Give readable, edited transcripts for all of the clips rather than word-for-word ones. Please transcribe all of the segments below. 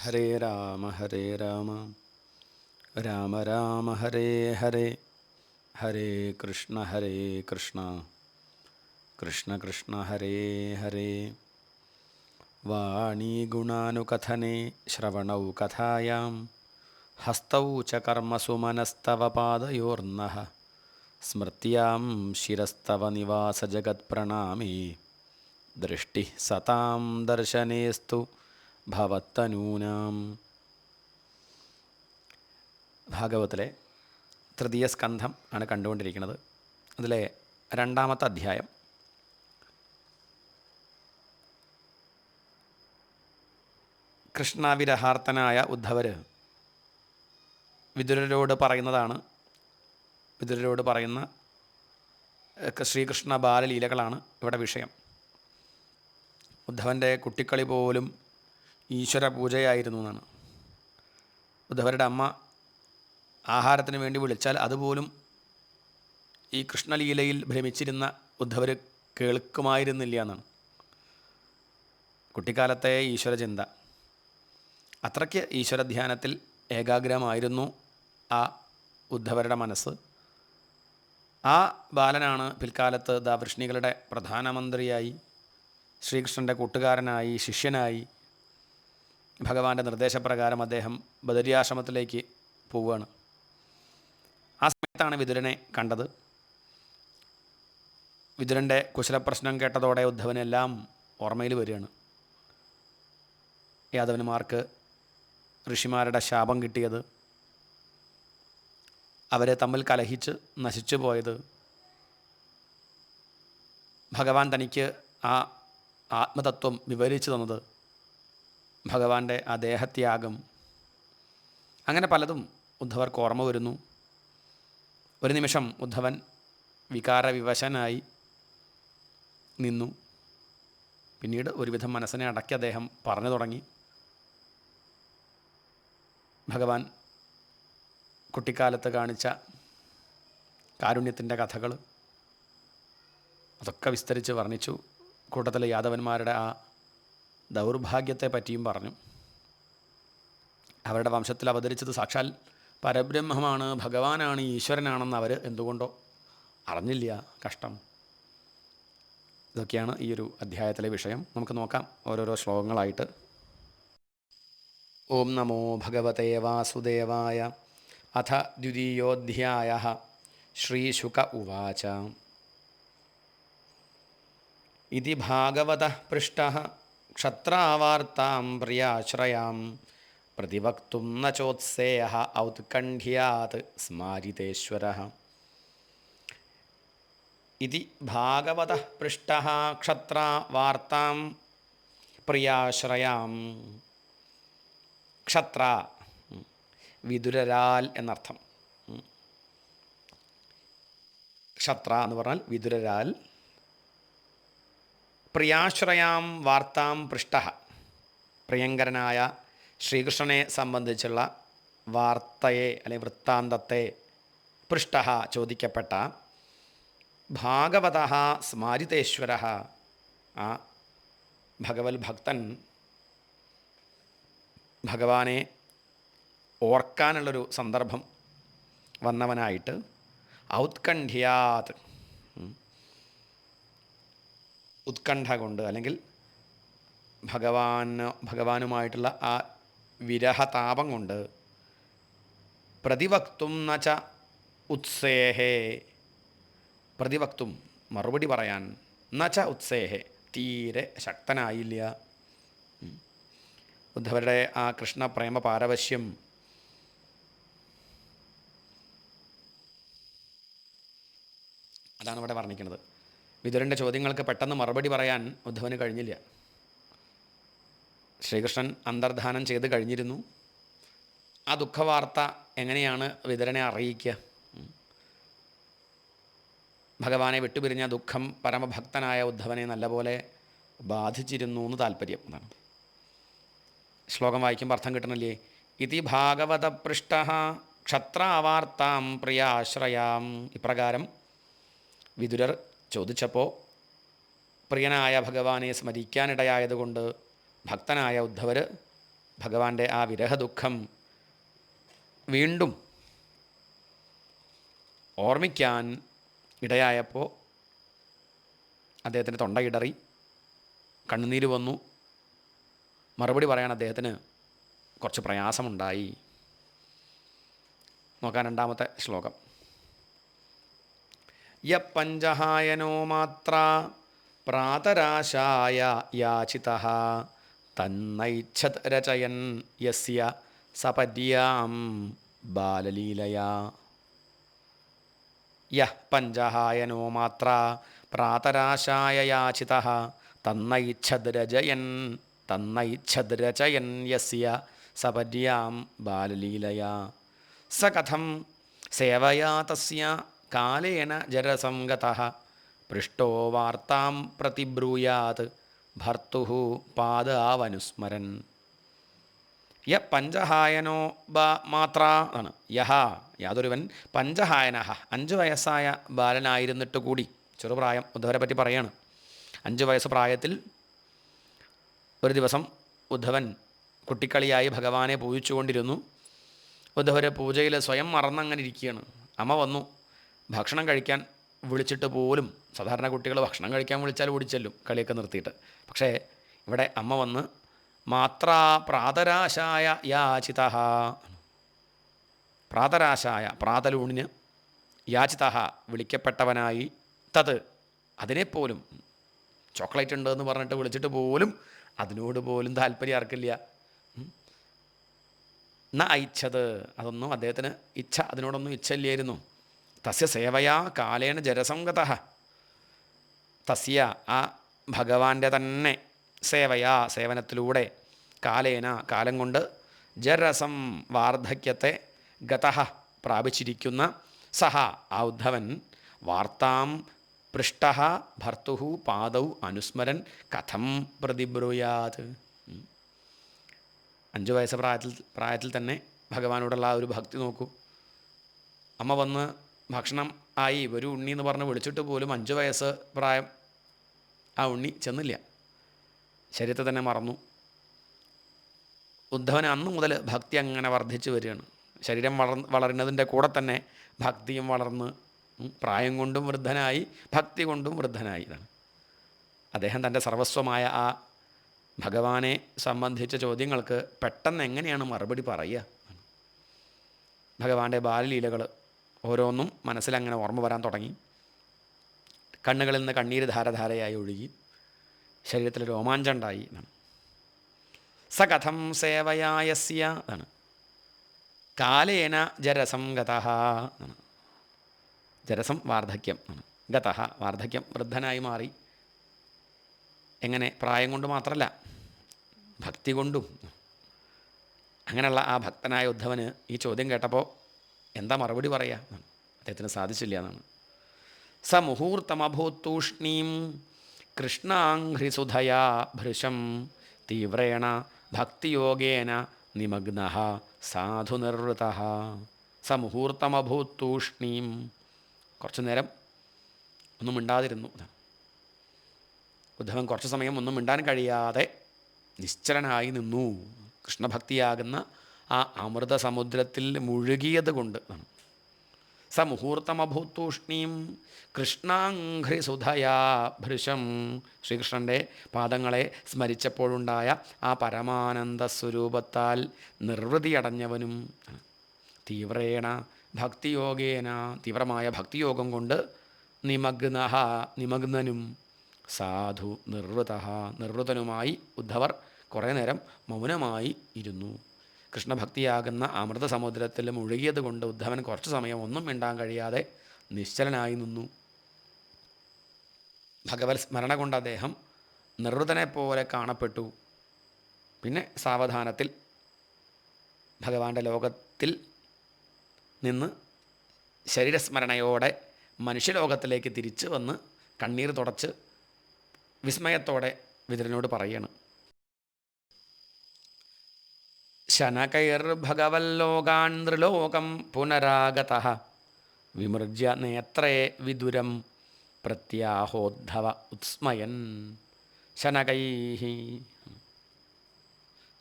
ഹരേ രാമ രാമ രാമ ഹരേ ഹരേ ഹരേ കൃഷ്ണ കൃഷ്ണ കൃഷ്ണ ഹരേ ഹരേ. വാണീ ഗുണാനുകഥനേ ശ്രവണൗ കഥായാം ഹസ്തൗ ച കർമ്മസു മനസ്തവ പാദയോർനഃ സ്മൃത്യാം ശിരസ്തവ നിവാസജഗത്പ്രണാമേ ദൃഷ്ടി സതാം ദർശനേസ്തു ഭവത്തനൂനാം. ഭാഗവത്തിലെ തൃതീയ സ്കന്ധം ആണ് കണ്ടുകൊണ്ടിരിക്കുന്നത്. അതിലെ രണ്ടാമത്തെ അധ്യായം. കൃഷ്ണവിരഹാർത്തനായ ഉദ്ധവർ വിതുരരോട് പറയുന്ന ശ്രീകൃഷ്ണ ബാലലീലകളാണ് ഇവിടെ വിഷയം. ഉദ്ധവൻ്റെ കുട്ടിക്കളി പോലും ഈശ്വര പൂജയായിരുന്നു എന്നാണ്. ഉദ്ധവരുടെ അമ്മ ആഹാരത്തിന് വേണ്ടി വിളിച്ചാൽ അതുപോലും ഈ കൃഷ്ണലീലയിൽ ഭ്രമിച്ചിരുന്ന ഉദ്ധവർ കേൾക്കുമായിരുന്നില്ല എന്നാണ്. കുട്ടിക്കാലത്തെ ഈശ്വരചിന്ത, അത്രയ്ക്ക് ഈശ്വരധ്യാനത്തിൽ ഏകാഗ്രമായിരുന്നു ആ ഉദ്ധവരുടെ മനസ്സ്. ആ ബാലനാണ് പിൽക്കാലത്ത് വൃഷ്ണികളുടെ പ്രധാനമന്ത്രിയായി, ശ്രീകൃഷ്ണൻ്റെ കൂട്ടുകാരനായി, ശിഷ്യനായി. ഭഗവാന്റെ നിർദ്ദേശപ്രകാരം അദ്ദേഹം ബദരിയാശ്രമത്തിലേക്ക് പോവുകയാണ്. ആ സമയത്താണ് വിതുരനെ കണ്ടത്. വിതുരൻ്റെ കുശലപ്രശ്നം കേട്ടതോടെ ഉദ്ധവനെല്ലാം ഓർമ്മയിൽ വരികയാണ്. യാദവന്മാർക്ക് ഋഷിമാരുടെ ശാപം കിട്ടിയത്, അവരെ തമ്മിൽ കലഹിച്ച് നശിച്ചു പോയത്, ഭഗവാൻ തനിക്ക് ആ ആത്മതത്വം വിവരിച്ചു തന്നത്, ഭഗവാന്റെ ആ ദേഹത്യാഗം, അങ്ങനെ പലതും ഉദ്ധവർക്ക് ഓർമ്മ വരുന്നു. ഒരു നിമിഷം ഉദ്ധവൻ വികാരവിവശനായി നിന്നു. പിന്നീട് ഒരുവിധം മനസ്സിനെ അടക്കി അദ്ദേഹം പറഞ്ഞു തുടങ്ങി. ഭഗവാൻ കുട്ടിക്കാലത്ത് കാണിച്ച കാരുണ്യത്തിൻ്റെ കഥകൾ അതൊക്കെ വിസ്തരിച്ച് വർണ്ണിച്ചു. കൂട്ടത്തിലെ യാദവന്മാരുടെ ആ ദൗർഭാഗ്യത്തെ പറ്റിയും പറഞ്ഞു. അവരുടെ വംശത്തിൽ അവതരിച്ചത് സാക്ഷാൽ പരബ്രഹ്മമാണ്, ഭഗവാനാണ്, ഈശ്വരനാണെന്ന് അവർ എന്തുകൊണ്ടോ അറിഞ്ഞില്ല. കഷ്ടം. ഇതൊക്കെയാണ് ഈ ഒരു അധ്യായത്തിലെ വിഷയം. നമുക്ക് നോക്കാം ഓരോരോ ശ്ലോകങ്ങളായിട്ട്. ഓം നമോ ഭഗവതേ വാസുദേവായ. അഥ ദ്വിതീയോധ്യായഃ. ശ്രീശുക ഉവാച. ഇതി ഭാഗവതഃ പൃഷ്ടഃ ക്ഷത്രാവാർത്താം പ്രിയാശ്രയാം പ്രതിവക്തും ന ചോത്സേയഃ ഔത്കണ്ഠ്യാത് സ്മാരിതേശ്വരഃ. ഇതി ഭാഗവതഃ പൃഷ്ടഃ ക്ഷത്രാവാർത്താം പ്രിയാശ്രയാം. ക്ഷത്ര വിതുരരാൽ എന്നർത്ഥം. ക്ഷത്ര എന്ന് പറഞ്ഞാൽ വിതുരരാൽ. പ്രിയാശ്രയാം വാർത്താം പൃഷ്ടഃ, പ്രിയങ്കരനായ ശ്രീകൃഷ്ണനെ സംബന്ധിച്ചുള്ള വാർത്തയെ അല്ലെങ്കിൽ വൃത്താന്തത്തെ, പൃഷ്ടഃ ചോദിക്കപ്പെട്ട, ഭാഗവതഃ സ്മാരിതേശ്വരഃ ആ ഭഗവത് ഭക്തൻ ഭഗവാനെ ഓർക്കാനുള്ളൊരു സന്ദർഭം വന്നവനായിട്ട്, ഔത്കണ്ഠ്യാത് ഉത്കണ്ഠ കൊണ്ട് അല്ലെങ്കിൽ ഭഗവാനുമായിട്ടുള്ള ആ വിരഹതാപം കൊണ്ട്, പ്രതിവക്തും നച ഉത്സേഹേ, പ്രതിവക്തും മറുപടി പറയാൻ, നച ഉത്സേഹേ തീരെ ശക്തനായില്ല. ഉദ്ധവരുടെ ആ കൃഷ്ണപ്രേമ പാരവശ്യം അതാണ് ഇവിടെ വർണ്ണിക്കുന്നത്. വിതുരൻ്റെ ചോദ്യങ്ങൾക്ക് പെട്ടെന്ന് മറുപടി പറയാൻ ഉദ്ധവന് കഴിഞ്ഞില്ല. ശ്രീകൃഷ്ണൻ അന്തർധാനം ചെയ്ത് കഴിഞ്ഞിരുന്നു. ആ ദുഃഖവാർത്ത എങ്ങനെയാണ് വിതുരനെ അറിയിക്കുക? ഭഗവാനെ വിട്ടുപിരിഞ്ഞ ദുഃഖം പരമഭക്തനായ ഉദ്ധവനെ നല്ലപോലെ ബാധിച്ചിരുന്നു എന്ന് താല്പര്യം. എന്നാണ് ശ്ലോകം വായിക്കുമ്പോൾ അർത്ഥം കിട്ടണില്ലേ? ഇതി ഭാഗവത പൃഷ്ടഃ ക്ഷത്രാവാർത്താം പ്രിയാശ്രയാം. ഇപ്രകാരം വിതുരർ ചോദിച്ചപ്പോൾ പ്രിയനായ ഭഗവാനെ സ്മരിക്കാനിടയായതുകൊണ്ട് ഭക്തനായ ഉദ്ധവർ ഭഗവാന്റെ ആ വിരഹദുഃഖം വീണ്ടും ഓർമ്മിക്കാൻ ഇടയായപ്പോൾ അദ്ദേഹത്തിൻ്റെ തൊണ്ടയിടറി, കണ്ണുനീര് വന്നു. മറുപടി പറയാൻ അദ്ദേഹത്തിന് കുറച്ച് പ്രയാസമുണ്ടായി. നോക്കാൻ രണ്ടാമത്തെ ശ്ലോകം. യപഞ്ചഹായനോ മാത്ര പ്രാതരാശായ യാചിതഃ തന്നൈച്ഛത് രചയൻ യസ്യ സപര്യാം ബാലലീലയാ. യഃ പഞ്ചഹായനോ മാത്ര പ്രാതരാശായ യാചിതഃ തന്നൈച്ഛത് രചയൻ യസ്യ സപര്യാം ബാലലീലയാ. സ കഥം സേവയാ തസ്യ കാലേന ജരസംഗതഃ പൃഷ്ടോ വാർത്താം പ്രതിബ്രൂയാത് ഭർത്തുഃ പാദാവനുസ്മരൻ. പഞ്ചഹായനോ മാത്ര ആണ്. യാതൊരുവൻ പഞ്ചഹായന 5 വയസ്സായ ബാലനായിരുന്നിട്ട് കൂടി, ചെറുപ്രായം, ഉദ്ധവരെ പറ്റി പറയാണ്. 5 വയസ്സ് പ്രായത്തിൽ ഒരു ദിവസം ഉദ്ധവൻ കുട്ടിക്കളിയായി ഭഗവാനെ പൂജിച്ചുകൊണ്ടിരുന്നു. ഉദ്ധവരെ പൂജയിൽ സ്വയം മറന്നങ്ങനെ ഇരിക്കുകയാണ്. അമ്മ വന്നു ഭക്ഷണം കഴിക്കാൻ വിളിച്ചിട്ട് പോലും, സാധാരണ കുട്ടികൾ ഭക്ഷണം കഴിക്കാൻ വിളിച്ചാൽ ഓടിച്ചെല്ലും കളിയൊക്കെ നിർത്തിയിട്ട്. പക്ഷേ ഇവിടെ അമ്മ വന്ന് മാത്രാ പ്രാതരാശായ യാചിതഃ, പ്രാതരാശായ പ്രാതലൂണിന് യാചിതഃ വിളിക്കപ്പെട്ടവനായി, തത് അതിനെപ്പോലും, ചോക്ലേറ്റ് ഉണ്ട് എന്ന് പറഞ്ഞിട്ട് വിളിച്ചിട്ട് പോലും അതിനോട് പോലും താല്പര്യം ആർക്കില്ല. ന ഐച്ഛത്, അതൊന്നും അദ്ദേഹത്തിന് അതിനോടൊന്നും ഇച്ഛയില്ലായിരുന്നു. തസ്യ സേവയാ കാലേന ജരസംഗതഃ, തസ്യ ആ ഭഗവാന്റെ തന്നെ സേവയാ സേവനത്തിലൂടെ, കാലേന കാലം കൊണ്ട്, ജരസം വാർദ്ധക്യത്തെ, ഗതഃ പ്രാപിച്ചിരിക്കുന്ന, സഹ ആ ഉദ്ധവൻ, വാർത്താം പൃഷ്ടഃ ഭർത്തുഃ പാദൗ അനുസ്മരൻ കഥം പ്രതിബ്രൂയാത്. 5 വയസ്സ് പ്രായത്തിൽ തന്നെ ഭഗവാനോടുള്ള ആ ഒരു ഭക്തി നോക്കൂ. അമ്മ വന്ന് ഭക്ഷണം ആയി ഒരു ഉണ്ണി എന്ന് പറഞ്ഞ് വിളിച്ചിട്ട് പോലും 5 വയസ്സ് പ്രായം ആ ഉണ്ണി ചെന്നില്ല, ശരീരത്തെ തന്നെ മറന്നു. ഉദ്ധവന് അന്ന് മുതൽ ഭക്തി അങ്ങനെ വർദ്ധിച്ചു വരികയാണ്. ശരീരം വളരുന്നതിൻ്റെ കൂടെ തന്നെ ഭക്തിയും വളർന്ന് പ്രായം കൊണ്ടും വൃദ്ധനായി, ഭക്തി കൊണ്ടും വൃദ്ധനായി. ഇതാണ് അദ്ദേഹം തൻ്റെ സർവസ്വമായ ആ ഭഗവാനെ സംബന്ധിച്ച ചോദ്യങ്ങൾക്ക് പെട്ടെന്ന് എങ്ങനെയാണ് മറുപടി പറയുക. ഭഗവാന്റെ ബാലലീലകൾ ഓരോന്നും മനസ്സിലങ്ങനെ ഓർമ്മ വരാൻ തുടങ്ങി. കണ്ണുകളിൽ നിന്ന് കണ്ണീര് ധാരധാരയായി ഒഴുകി, ശരീരത്തിൽ രോമാഞ്ചം ഉണ്ടായി. സ കഥം സേവയായസ്യ ആണ് കാലേന ജരസം ഗതഃ. ജരസം വാർദ്ധക്യം, ഗതഃ വാർദ്ധക്യം, വൃദ്ധനായി മാറി. എങ്ങനെ? പ്രായം കൊണ്ട് മാത്രമല്ല, ഭക്തി കൊണ്ടും. അങ്ങനെയുള്ള ആ ഭക്തനായ ഉദ്ധവന് ഈ ചോദ്യം കേട്ടപ്പോൾ എന്താ മറുപടി പറയുക? അദ്ദേഹത്തിന് സാധിച്ചില്ല എന്നാണ്. സ മുഹൂർത്തമഭൂത്തൂഷ്ണീം കൃഷ്ണാംഘ്രിസുധയാ ഭൃശം തീവ്രേണ ഭക്തിയോഗേന നിമഗ്നഃ സാധു നിർവൃതഃ. സ മുഹൂർത്തമഭൂത്തൂഷ്ണീം, കുറച്ചു നേരം ഒന്നും മിണ്ടാതിരുന്നു ഉദ്ധവൻ. കുറച്ചു സമയം ഒന്നും മിണ്ടാൻ കഴിയാതെ നിശ്ചലനായി നിന്നു. കൃഷ്ണഭക്തിയാകുന്ന ആ അമൃത സമുദ്രത്തിൽ മുഴുകിയത് കൊണ്ട്. സ മുഹൂർത്തമഭൂത്തൂഷ്ണീം കൃഷ്ണാംഘ്രിസുധയാ ഭൃശം, ശ്രീകൃഷ്ണൻ്റെ പാദങ്ങളെ സ്മരിച്ചപ്പോഴുണ്ടായ ആ പരമാനന്ദ സ്വരൂപത്താൽ നിർവൃതിയടഞ്ഞവനും, തീവ്രേണ ഭക്തിയോഗേന, തീവ്രമായ ഭക്തിയോഗം കൊണ്ട്, നിമഗ്നനും, സാധു നിർവൃതഃ, നിർവൃതനുമായി ഉദ്ധവർ കുറേ നേരം മൗനമായി ഇരുന്നു. കൃഷ്ണഭക്തിയാകുന്ന അമൃതസമുദ്രത്തിൽ മുഴുകിയത് കൊണ്ട് ഉദ്ധവൻ കുറച്ച് സമയം ഒന്നും മിണ്ടാൻ കഴിയാതെ നിശ്ചലനായി നിന്നു. ഭഗവത് സ്മരണ കൊണ്ട് അദ്ദേഹം നിർവൃതനെപ്പോലെ കാണപ്പെട്ടു. പിന്നെ സാവധാനത്തിൽ ഭഗവാന്റെ ലോകത്തിൽ നിന്ന് ശരീരസ്മരണയോടെ മനുഷ്യലോകത്തിലേക്ക് തിരിച്ചു വന്ന് കണ്ണീർ തുടച്ച് വിസ്മയത്തോടെ വിതുരനോട് പറയാണ്. ശനകൈർഭഗവല്ലോകാൻ നൃലോകം പുനരാഗതഃ വിമൃജ്യ നേത്രേ വിദുരം പ്രത്യാഹോദ്ധവ ഉത്സ്മയൻ. ശനകൈ,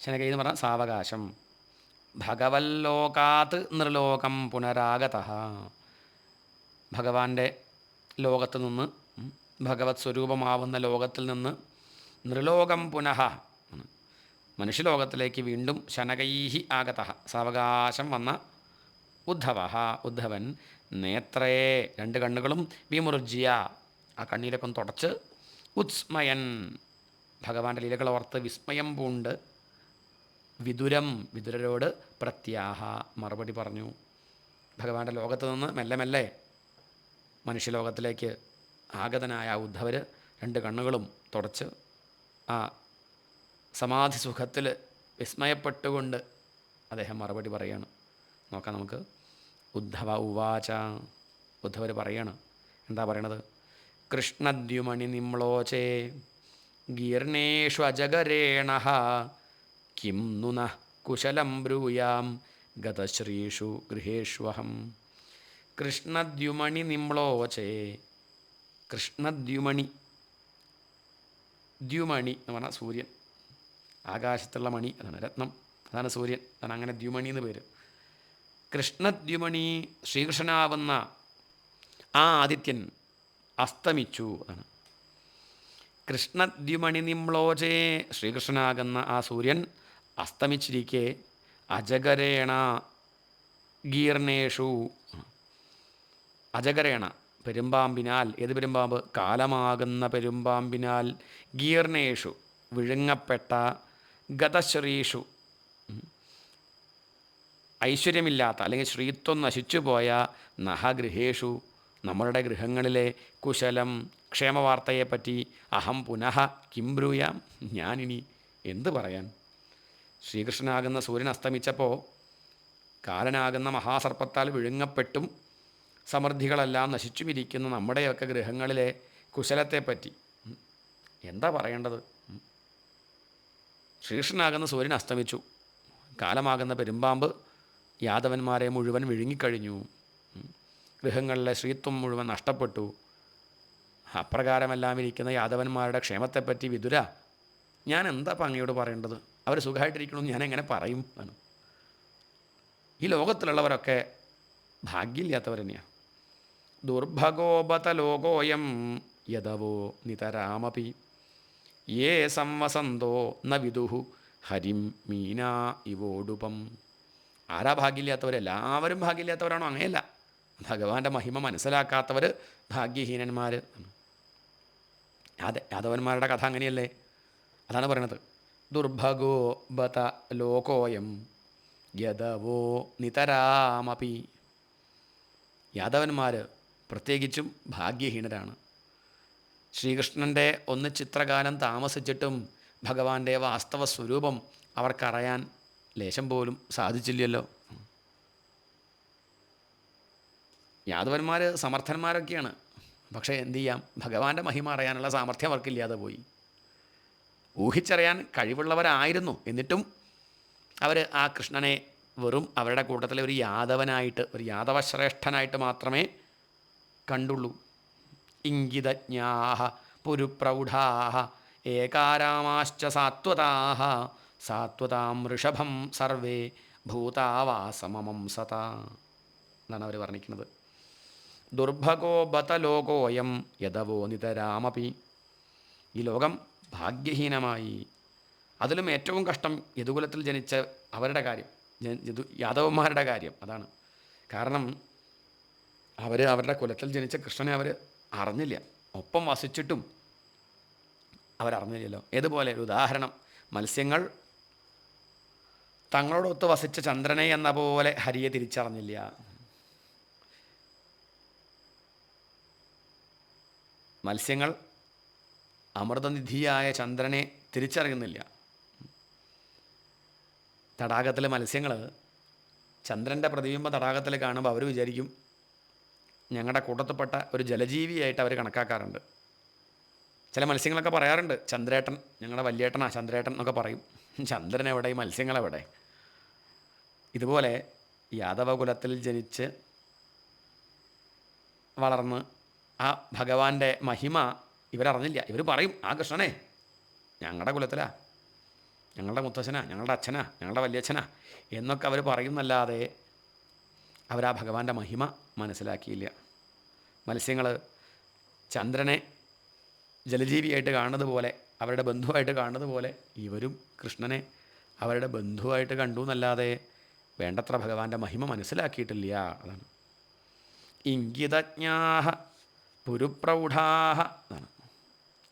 ശനകൈ എന്ന് പറഞ്ഞാൽ സാവകാശം. ഭഗവല്ലോകാത് നൃലോകം പുനരാഗത. ഭഗവാന്റെ ലോകത്ത് നിന്ന്, ഭഗവത് സ്വരൂപമാവുന്ന ലോകത്തിൽ നിന്ന് നൃലോകം പുനഃ മനുഷ്യലോകത്തിലേക്ക് വീണ്ടും ശനകൈഹി ആഗത സാവകാശം വന്ന ഉദ്ധവൻ നേത്രേ രണ്ട് കണ്ണുകളും വിമുർജ്യ ആ കണ്ണീരൊക്കെ ഒന്ന് തുടച്ച് ഉത്സ്മയൻ ഭഗവാന്റെ ലീലകൾ ഓർത്ത് വിസ്മയം പൂണ്ട് വിതുരരോട് പ്രത്യാഹ മറുപടി പറഞ്ഞു. ഭഗവാന്റെ ലോകത്ത് നിന്ന് മെല്ലെ മെല്ലെ മനുഷ്യലോകത്തിലേക്ക് ആഗതനായ ആ ഉദ്ധവർ രണ്ട് കണ്ണുകളും തുടച്ച് ആ സമാധി സുഖത്തിൽ വിസ്മയപ്പെട്ടുകൊണ്ട് അദ്ദേഹം മറുപടി പറയാണ്. നോക്കാം നമുക്ക്. ഉദ്ധവ ഉവാച, ഉദ്ധവർ പറയാണ്. എന്താ പറയണത്? കൃഷ്ണദ്യുമണി നിമ്ലോചേ ഗീർണേഷു അജഗരേണ കിം നുന കുശലം ബ്രൂയാം ഗതശ്രീഷു ഗൃഹേഷ്വഹം. കൃഷ്ണദ്യുമണി നിമ്ലോചേ. കൃഷ്ണദ്യുമണി, ദ്യുമണി എന്ന് പറഞ്ഞാൽ സൂര്യൻ, ആകാശത്തുള്ള മണി അതാണ്, രത്നം, അതാണ് സൂര്യൻ, അതാണ് അങ്ങനെ ദ്യുമണി എന്ന് പേര്. കൃഷ്ണദ്യുമണി ശ്രീകൃഷ്ണനാവുന്ന ആ ആദിത്യൻ അസ്തമിച്ചു അതാണ്. കൃഷ്ണദ്യുമണി നിമ്ലോചേ ശ്രീകൃഷ്ണനാകുന്ന ആ സൂര്യൻ അസ്തമിച്ചിരിക്കെ അജഗരേണ ഗീർണേഷു, അജഗരേണ പെരുമ്പാമ്പിനാൽ, ഏത് പെരുമ്പാമ്പ്? കാലമാകുന്ന പെരുമ്പാമ്പിനാൽ, ഗീർണേഷു വിഴുങ്ങപ്പെട്ട, ഗതശ്രീഷു ഐശ്വര്യമില്ലാത്ത അല്ലെങ്കിൽ ശ്രീത്വം നശിച്ചുപോയ, നഹഗൃഹേഷു നമ്മളുടെ ഗൃഹങ്ങളിലെ കുശലം ക്ഷേമവാർത്തയെപ്പറ്റി അഹം പുനഃ കിം ബ്രൂയാം ഞാനിനി എന്ത് പറയാൻ? ശ്രീകൃഷ്ണനാകുന്ന സൂര്യൻ അസ്തമിച്ചപ്പോൾ കാലനാകുന്ന മഹാസർപ്പത്താൽ വിഴുങ്ങപ്പെട്ടും സമൃദ്ധികളെല്ലാം നശിച്ചുമിരിക്കുന്ന നമ്മുടെയൊക്കെ ഗൃഹങ്ങളിലെ കുശലത്തെപ്പറ്റി എന്താ പറയേണ്ടത്? ശ്രീകൃഷ്ണനാകുന്ന സൂര്യൻ അസ്തമിച്ചു, കാലമാകുന്ന പെരുമ്പാമ്പ് യാദവന്മാരെ മുഴുവൻ വിഴുങ്ങിക്കഴിഞ്ഞു, ഗൃഹങ്ങളിലെ ശ്രീത്വം മുഴുവൻ നഷ്ടപ്പെട്ടു. അപ്രകാരമെല്ലാം ഇരിക്കുന്ന യാദവന്മാരുടെ ക്ഷേമത്തെപ്പറ്റി വിതുര ഞാൻ എന്താ അപ്പം അങ്ങയോട് പറയേണ്ടത്? അവർ സുഖമായിട്ടിരിക്കണമെന്ന് ഞാൻ എങ്ങനെ പറയും? ആണ്. ഈ ലോകത്തിലുള്ളവരൊക്കെ ഭാഗ്യമില്ലാത്തവർ തന്നെയാണ്. ദുർഭഗോപത ലോകോയം യദവോ നിതരാമപി യേ സംവസന്തോ ന വിദുഹു ഹരിം മീനാ ഇവോടുപം. ആരാ ഭാഗ്യമില്ലാത്തവർ? എല്ലാവരും ഭാഗ്യമില്ലാത്തവരാണോ? അങ്ങനെയല്ല. ഭഗവാന്റെ മഹിമ മനസ്സിലാക്കാത്തവർ ഭാഗ്യഹീനന്മാർ. അതെ, യാദവന്മാരുടെ കഥ അങ്ങനെയല്ലേ? അതാണ് പറയണത്. ദുർഭഗോ ബത ലോകോയം യദവോ നിതരാമപി. യാദവന്മാർ പ്രത്യേകിച്ചും ഭാഗ്യഹീനരാണ്. ശ്രീകൃഷ്ണൻ്റെ ഒന്ന് ചിത്രകാലം താമസിച്ചിട്ടും ഭഗവാന്റെ വാസ്തവ സ്വരൂപം അവർക്കറിയാൻ ലേശം പോലും സാധിച്ചില്ലല്ലോ. യാദവന്മാർ സമർത്ഥന്മാരൊക്കെയാണ്, പക്ഷേ എന്തു ചെയ്യാം, ഭഗവാന്റെ മഹിമ അറിയാനുള്ള സാമർഥ്യം അവർക്കില്ലാതെ പോയി. ഊഹിച്ചറിയാൻ കഴിവുള്ളവരായിരുന്നു, എന്നിട്ടും അവർ ആ കൃഷ്ണനെ വെറും അവരുടെ കൂട്ടത്തിലെ ഒരു യാദവനായിട്ട്, ഒരു യാദവശ്രേഷ്ഠനായിട്ട് മാത്രമേ കണ്ടുള്ളൂ. ഇംഗിതജ്ഞാഃ പുരുപ്രൗഢാഃ ഏകാരാമാശ്ച സാത്വതാഃ സാത്വതാം ഋഷഭം സർവേ ഭൂതാവാസമമം സതാ എന്നാണ് അവർ വർണ്ണിക്കുന്നത്. ദുർഭഗോ ബത ലോകോയം യദവോ നിതരാമപി. ഈ ലോകം ഭാഗ്യഹീനമായി. അതിലും ഏറ്റവും കഷ്ടം യദുകുലത്തിൽ ജനിച്ച അവരുടെ കാര്യം, യാദവന്മാരുടെ കാര്യം. അതാണ് കാരണം, അവരുടെ കുലത്തിൽ ജനിച്ച കൃഷ്ണനെ അവർ അറിഞ്ഞില്ല. ഒപ്പം വസിച്ചിട്ടും അവരറിഞ്ഞില്ലല്ലോ. ഏതുപോലെ ഒരു ഉദാഹരണം, മത്സ്യങ്ങൾ തങ്ങളോടൊത്ത് വസിച്ച ചന്ദ്രനെ എന്ന പോലെ ഹരിയെ തിരിച്ചറിഞ്ഞില്ല. മത്സ്യങ്ങൾ അമൃതനിധിയായ ചന്ദ്രനെ തിരിച്ചറിയുന്നില്ല. തടാകത്തിലെ മത്സ്യങ്ങൾ ചന്ദ്രൻ്റെ പ്രതിബിംബം തടാകത്തിൽ കാണുമ്പോൾ അവർ വിചാരിക്കും ഞങ്ങളുടെ കൂട്ടത്തിൽപ്പെട്ട ഒരു ജലജീവിയായിട്ട് അവർ കണക്കാക്കാറുണ്ട്. ചില മത്സ്യങ്ങളൊക്കെ പറയാറുണ്ട്, ചന്ദ്രേട്ടൻ ഞങ്ങളുടെ വലിയേട്ടനാ ചന്ദ്രേട്ടൻ എന്നൊക്കെ പറയും. ചന്ദ്രൻ എവിടെ? ഈ മത്സ്യങ്ങളെവിടെ? ഇതുപോലെ യാദവകുലത്തിൽ ജനിച്ച് വളർന്ന് ആ ഭഗവാന്റെ മഹിമ ഇവരറിഞ്ഞില്ല. ഇവർ പറയും ആ കൃഷ്ണനെ ഞങ്ങളുടെ കുലത്തിലാ, ഞങ്ങളുടെ മുത്തച്ഛനാ, ഞങ്ങളുടെ അച്ഛനാ, ഞങ്ങളുടെ വല്യച്ഛനാ എന്നൊക്കെ അവർ പറയുന്നല്ലാതെ അവരാ ഭഗവാന്റെ മഹിമ മനസ്സിലാക്കിയില്ല. മത്സ്യങ്ങൾ ചന്ദ്രനെ ജലജീവിയായിട്ട് കാണുന്നത് പോലെ, അവരുടെ ബന്ധുവായിട്ട് കാണുന്നത് പോലെ ഇവരും കൃഷ്ണനെ അവരുടെ ബന്ധുവായിട്ട് കണ്ടു എന്നല്ലാതെ വേണ്ടത്ര ഭഗവാന്റെ മഹിമ മനസ്സിലാക്കിയിട്ടില്ല. അതാണ് ഇംഗിതജ്ഞാഹ പുരുപ്രൗഢാഹ എന്നാണ്.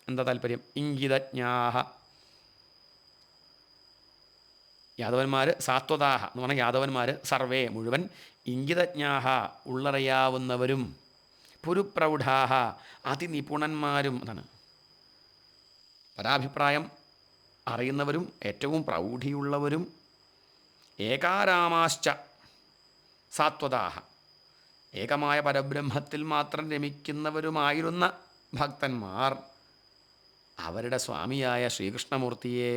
എന്താ താല്പര്യം? ഇംഗിതജ്ഞാഹ, യാദവന്മാർ, സാത്വതാഹ എന്ന് പറഞ്ഞാൽ യാദവന്മാർ സർവേ മുഴുവൻ, ഇംഗിതജ്ഞാഹ ഉള്ളറിയാവുന്നവരും, പുരുപ്രൗഢാഹ അതിനിപുണന്മാരും. അതാണ് പരാഭിപ്രായം അറിയുന്നവരും ഏറ്റവും പ്രൗഢിയുള്ളവരും, ഏകാരാമാശ്ച സാത്വതാഹ ഏകമായ പരബ്രഹ്മത്തിൽ മാത്രം രമിക്കുന്നവരുമായിരുന്ന ഭക്തന്മാർ അവരുടെ സ്വാമിയായ ശ്രീകൃഷ്ണമൂർത്തിയെ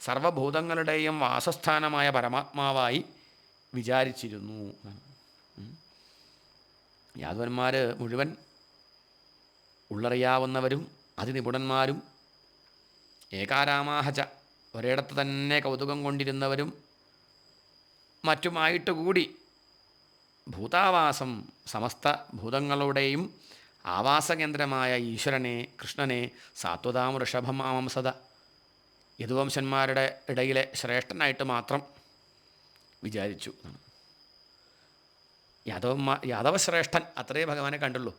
സർവഭൂതങ്ങളുടെയും വാസസ്ഥാനമായ പരമാത്മാവായി വിചാരിച്ചിരുന്നു. യാദവന്മാർ മുഴുവൻ ഉള്ളറിയാവുന്നവരും അതിനിപുണന്മാരും, ഏകാരാമാഹച ഒരിടത്ത് തന്നെ കൗതുകം കൊണ്ടിരുന്നവരും മറ്റുമായിട്ട് കൂടി ഭൂതാവാസം സമസ്ത ഭൂതങ്ങളുടെയും ആവാസകേന്ദ്രമായ ഈശ്വരനെ, കൃഷ്ണനെ സാത്വതാം വൃഷഭമാംസത യദുവംശന്മാരുടെ ഇടയിലെ ശ്രേഷ്ഠനായിട്ട് മാത്രം വിചാരിച്ചു. യാദവശ്രേഷ്ഠൻ അത്രേ ഭഗവാനെ കണ്ടുള്ളൂ.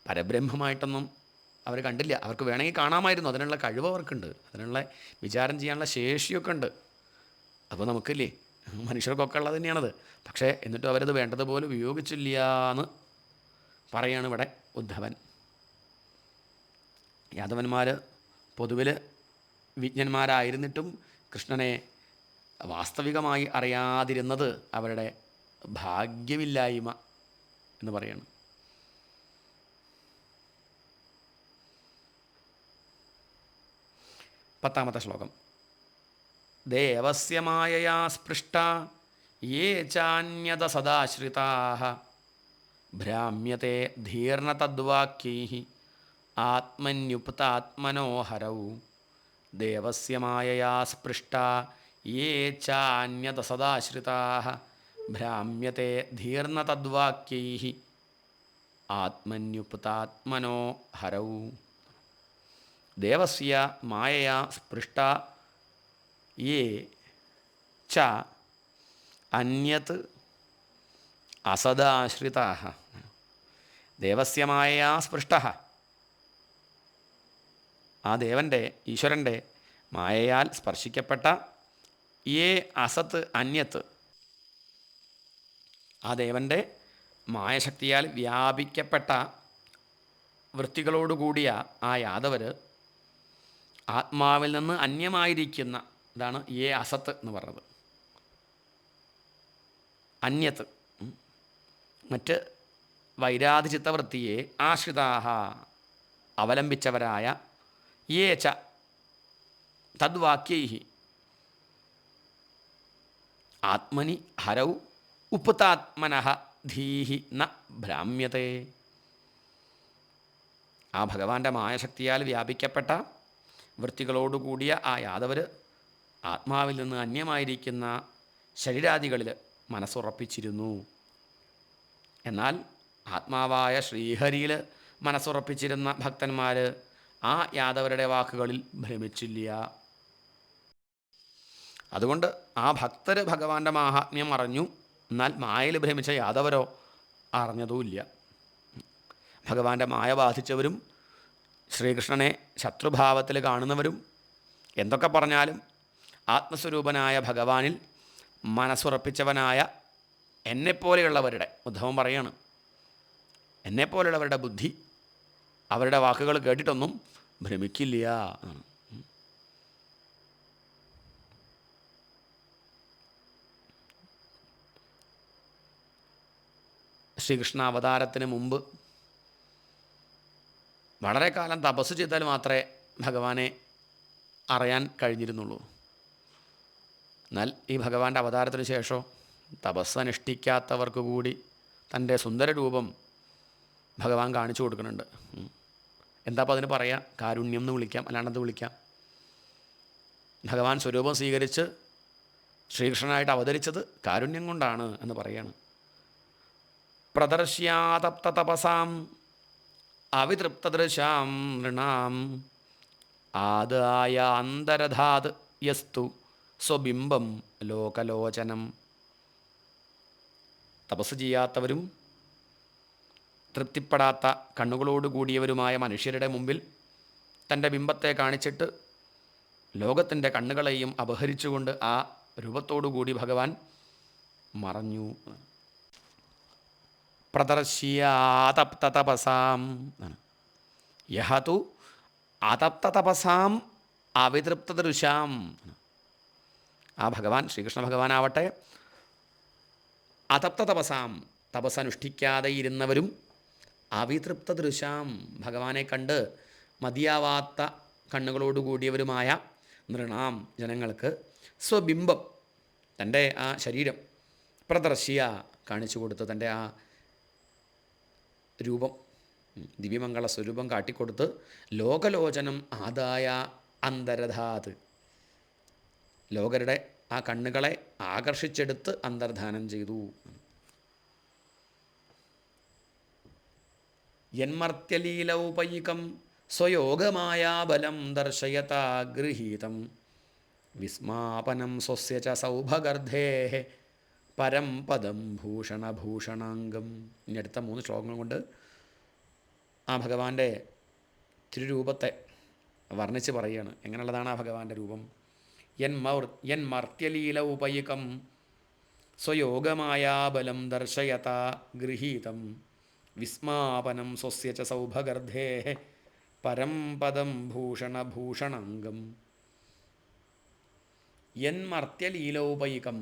പരബ്രഹ്മമായിട്ടൊന്നും അവർ കണ്ടില്ല. അവർക്ക് വേണമെങ്കിൽ കാണാമായിരുന്നു, അതിനുള്ള കഴിവ് അവർക്കുണ്ട്, അതിനുള്ള വിചാരം ചെയ്യാനുള്ള ശേഷിയൊക്കെ ഉണ്ട്. അപ്പോൾ നമുക്കില്ലേ, മനുഷ്യർക്കൊക്കെ ഉള്ളത് തന്നെയാണത്. പക്ഷേ എന്നിട്ടും അവരത് വേണ്ടതുപോലെ ഉപയോഗിച്ചില്ല എന്ന് പറയാണ് ഇവിടെ ഉദ്ധവൻ. യാദവന്മാർ പൊതുവിൽ വിജ്ഞന്മാരായിരുന്നിട്ടും കൃഷ്ണനെ വാസ്തവികമായി അറിയാതിരുന്നത് അവരുടെ ഭാഗ്യമില്ലായ്മ എന്ന് പറയണം. പത്താമത്തെ ശ്ലോകം. ദേവസ്യ മായയാ സ്പൃഷ്ട യേ ചാന്യത സദാശ്രിതാഃ ഭ്രാമ്യത്തെ ധീർണ തദ്വാക്യൈഃ ആത്മന്യുപ്താത്മനോ ഹരൗ. ദേവസ്യ മായയാ സ്പൃഷ്ട യേ ചാന്യത സദാശ്രിതാഃ ഭ്രാമ്യത്തെ ധീർണ തദ്വാക്യൈഃ ആത്മന്യുപ്താത്മനോ ഹരൗ. ദേവസ്യ മായയാ സ്പൃഷ്ട യേ ച അന്യത് അസദാശ്രിതാഃ. ദേവസ്യ മായയാ സ്പൃഷ്ടഃ, ആ ദേവൻ്റെ ഈശ്വരൻ്റെ മായയാൽ സ്പർശിക്കപ്പെട്ട, യേ അസത്ത് അന്യത്ത് ആ ദേവൻ്റെ മായശക്തിയാൽ വ്യാപിക്കപ്പെട്ട വൃത്തികളോടുകൂടിയ ആ യാദവർ ആത്മാവിൽ നിന്ന് അന്യമായിരിക്കുന്ന, ഇതാണ് യേ അസത്ത് എന്ന് പറഞ്ഞത്. അന്യത്ത് മറ്റ് വൈരാതി ചിത്തവൃത്തിയെ ആശ്രിതാഹ അവലംബിച്ചവരായ, യേ ച തദ്വാക്യൈഃ ആത്മനി ഹരൗ ഉപതാത്മനഃ ധീഹി ന ഭ്രാമ്യത്തെ. ആ ഭഗവാന്റെ മായശക്തിയാൽ വ്യാപിക്കപ്പെട്ട വൃത്തികളോടുകൂടിയ ആ യാദവർ ആത്മാവിൽ നിന്ന് അന്യമായിരിക്കുന്ന ശരീരാദികളിൽ മനസ്സുറപ്പിച്ചിരുന്നു. എന്നാൽ ആത്മാവായ ശ്രീഹരിയിൽ മനസ്സുറപ്പിച്ചിരുന്ന ഭക്തന്മാർ ആ യാദവരുടെ വാക്കുകളിൽ ഭ്രമിച്ചില്ല. അതുകൊണ്ട് ആ ഭക്തർ ഭഗവാന്റെ മാഹാത്മ്യം അറിഞ്ഞു, എന്നാൽ മായയിൽ ഭ്രമിച്ച യാദവരോ അറിഞ്ഞതുമില്ല. ഭഗവാന്റെ മായ ബാധിച്ചവരും ശ്രീകൃഷ്ണനെ ശത്രുഭാവത്തിൽ കാണുന്നവരും എന്തൊക്കെ പറഞ്ഞാലും ആത്മസ്വരൂപനായ ഭഗവാനിൽ മനസ്സുറപ്പിച്ചവനായ എന്നെപ്പോലെയുള്ളവരുടെ, ഉദ്ധവൻ പറയാണ്, എന്നെപ്പോലെയുള്ളവരുടെ ബുദ്ധി അവരുടെ വാക്കുകൾ കേട്ടിട്ടൊന്നും ഭ്രമിക്കില്ല. ശ്രീകൃഷ്ണ അവതാരത്തിന് മുമ്പ് വളരെ കാലം തപസ് ചെയ്താൽ മാത്രമേ ഭഗവാനെ അറിയാൻ കഴിഞ്ഞിരുന്നുള്ളൂ. എന്നാൽ ഈ ഭഗവാന്റെ അവതാരത്തിന് ശേഷം തപസ് അനുഷ്ഠിക്കാത്തവർക്ക് കൂടി തൻ്റെ സുന്ദരരൂപം ഭഗവാൻ കാണിച്ചു കൊടുക്കുന്നുണ്ട്. എന്താ അപ്പോൾ അതിന് പറയാം? കാരുണ്യം എന്ന് വിളിക്കാം, അല്ലാണ്ടത് വിളിക്കാം. ഭഗവാൻ സ്വരൂപം സ്വീകരിച്ച് ശ്രീകൃഷ്ണനായിട്ട് അവതരിച്ചത് കാരുണ്യം കൊണ്ടാണ് എന്ന് പറയാണ്. പ്രദർശ്യാതപ്ത തപസാം അവിതൃപ്തദൃശാം നൃണാം ആദായ അന്തരധാത് യസ്തു സ്വബിംബം ലോകലോചനം. തപസ് ചെയ്യാത്തവരും തൃപ്തിപ്പെടാത്ത കണ്ണുകളോട് കൂടിയവരുമായ മനുഷ്യരുടെ മുമ്പിൽ തൻ്റെ ബിംബത്തെ കാണിച്ചിട്ട് ലോകത്തിൻ്റെ കണ്ണുകളെയും അപഹരിച്ചുകൊണ്ട് ആ രൂപത്തോടുകൂടി ഭഗവാൻ മറഞ്ഞു. പ്രദർശ്യാതപ്ത തപസാം യഹതു അതപ്ത തപസാം അവിതൃപ്തദൃശാം. ആ ഭഗവാൻ ശ്രീകൃഷ്ണ ഭഗവാനാവട്ടെ അതപ്ത തപസാം തപസ്സനുഷ്ഠിക്കാതെ ഇരുന്നവരും അവിതൃപ്തദൃശാം ഭഗവാനെ കണ്ട് മതിയാവാത്ത കണ്ണുകളോടുകൂടിയവരുമായ നൃണാം ജനങ്ങൾക്ക് സ്വബിംബം തൻ്റെ ആ ശരീരം പ്രദർശ്യ കാണിച്ചു കൊടുത്ത് തൻ്റെ ആ രൂപം ദിവ്യമംഗള സ്വരൂപം കാട്ടിക്കൊടുത്ത് ലോകലോചനം ആദായ അന്തരധാത് ലോകരുടെ ആ കണ്ണുകളെ ആകർഷിച്ചെടുത്ത് അന്തർധാനം ചെയ്തു. യന്മർത്യലീലൗപയികം സ്വയോഗമായാബലം ദർശയതാ ഗൃഹീതം വിസ്മാപനം സ്വസ്യ ച സൗഭഗർദ്ധേ പരം പദം ഭൂഷണഭൂഷണാംഗം. ഇനി അടുത്ത 3 ശ്ലോകങ്ങൾ കൊണ്ട് ആ ഭഗവാന്റെ തിരുരൂപത്തെ വർണ്ണിച്ച് പറയുകയാണ്. എങ്ങനെയുള്ളതാണ് ആ ഭഗവാന്റെ രൂപം? യന്മർത്യലീലൗപയികം സ്വയോഗമായാബലം ദർശയതാ ഗൃഹീതം വിസ്മാപനം സ്വസ്യ ച സൗഭഗർദ്ധേ പരം പദം ഭൂഷണഭൂഷണാംഗം. യന്മർത്യലീലൗപയികം.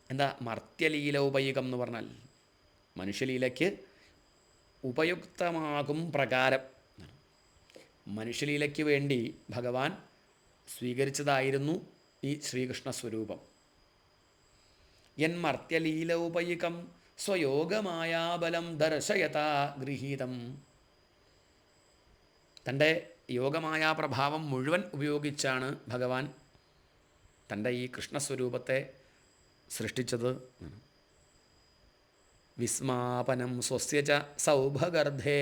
എന്താ മർത്യലീലൗപയികം എന്ന് പറഞ്ഞാൽ? മനുഷ്യലീലയ്ക്ക് ഉപയുക്തമാകും പ്രകാരം മനുഷ്യലീലയ്ക്ക് വേണ്ടി ഭഗവാൻ സ്വീകരിച്ചതായിരുന്നു ഈ ശ്രീകൃഷ്ണ സ്വരൂപം. യന്മർത്യലീലൗപയികം സ്വയോഗമായാബലം ദർശയതാ ഗൃഹീതം. തൻ്റെ യോഗമായ പ്രഭാവം മുഴുവൻ ഉപയോഗിച്ചാണ് ഭഗവാൻ തൻ്റെ ഈ കൃഷ്ണസ്വരൂപത്തെ സൃഷ്ടിച്ചത്. വിസ്മാപനം സ്വസ്യ ച സൗഭഗർദ്ധേ.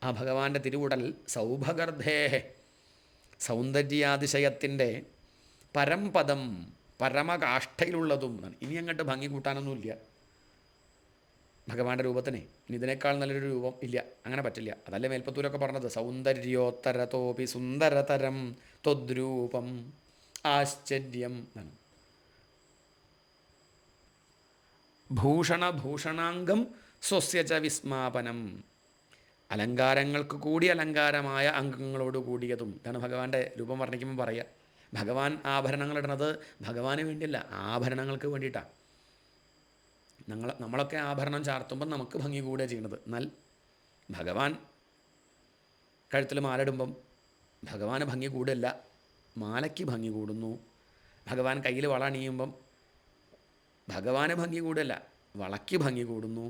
ആ ഭഗവാന്റെ തിരുവുടൽ സൗഭഗർദ്ധേ സൗന്ദര്യാതിശയത്തിൻ്റെ പരംപദം പരമകാഷ്ഠയിലുള്ളതും. ഇനി അങ്ങോട്ട് ഭംഗി കൂട്ടാനൊന്നുമില്ല ഭഗവാന്റെ രൂപത്തിന്. ഇനി ഇതിനേക്കാൾ നല്ലൊരു രൂപം ഇല്ല, അങ്ങനെ പറ്റില്ല. അതല്ലേ മേൽപ്പത്തൂരൊക്കെ പറഞ്ഞത്, സൗന്ദര്യോത്തരതോപി സുന്ദരതരം ത്വദ്രൂപം ആശ്ചര്യം. ഭൂഷണഭൂഷണാംഗം സ്വസ്യ ച വിസ്മാപനം. അലങ്കാരങ്ങൾക്ക് കൂടി അലങ്കാരമായ അംഗങ്ങളോട് കൂടിയതും. ഇതാണ് ഭഗവാന്റെ രൂപം വർണ്ണിക്കുമ്പോൾ പറയുക. ഭഗവാൻ ആഭരണങ്ങളിടുന്നത് ഭഗവാന് വേണ്ടിയല്ല, ആഭരണങ്ങൾക്ക് വേണ്ടിയിട്ടാണ്. നമ്മളൊക്കെ ആഭരണം ചാർത്തുമ്പം നമുക്ക് ഭംഗി കൂടുക ചെയ്യുന്നത്. എന്നാൽ ഭഗവാൻ കഴുത്തിൽ മാലയിടുമ്പം ഭഗവാന് ഭംഗി കൂടില്ല, മാലയ്ക്ക് ഭംഗി കൂടുന്നു. ഭഗവാൻ കയ്യിൽ വള അണിയുമ്പം ഭഗവാന് ഭംഗി കൂടില്ല, വളയ്ക്ക് ഭംഗി കൂടുന്നു.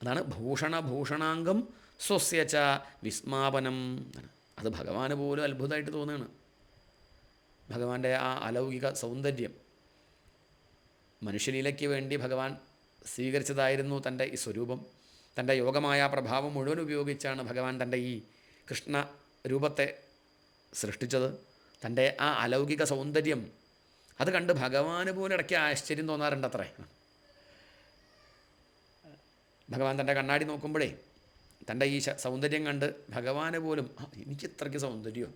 അതാണ് ഭൂഷണഭൂഷണാംഗം സ്വസ്യ ച വിസ്മാപനം. അത് ഭഗവാന് പോലും അത്ഭുതമായിട്ട് തോന്നുകയാണ്. ഭഗവാന്റെ ആ അലൗകിക സൗന്ദര്യം മനുഷ്യലീലയ്ക്ക് വേണ്ടി ഭഗവാൻ സ്വീകരിച്ചതായിരുന്നു തൻ്റെ ഈ സ്വരൂപം. തൻ്റെ യോഗമായ പ്രഭാവം മുഴുവൻ ഉപയോഗിച്ചാണ് ഭഗവാൻ തൻ്റെ ഈ കൃഷ്ണ രൂപത്തെ സൃഷ്ടിച്ചത്. തൻ്റെ ആ അലൗകിക സൗന്ദര്യം അത് കണ്ട് ഭഗവാന് പോലും ഇടയ്ക്ക് ആശ്ചര്യം തോന്നാറുണ്ട് അത്രേ. ഭഗവാൻ തൻ്റെ കണ്ണാടി നോക്കുമ്പോഴേ തൻ്റെ ഈ സൗന്ദര്യം കണ്ട് ഭഗവാന് പോലും എനിക്ക് ഇത്രയ്ക്ക് സൗന്ദര്യമോ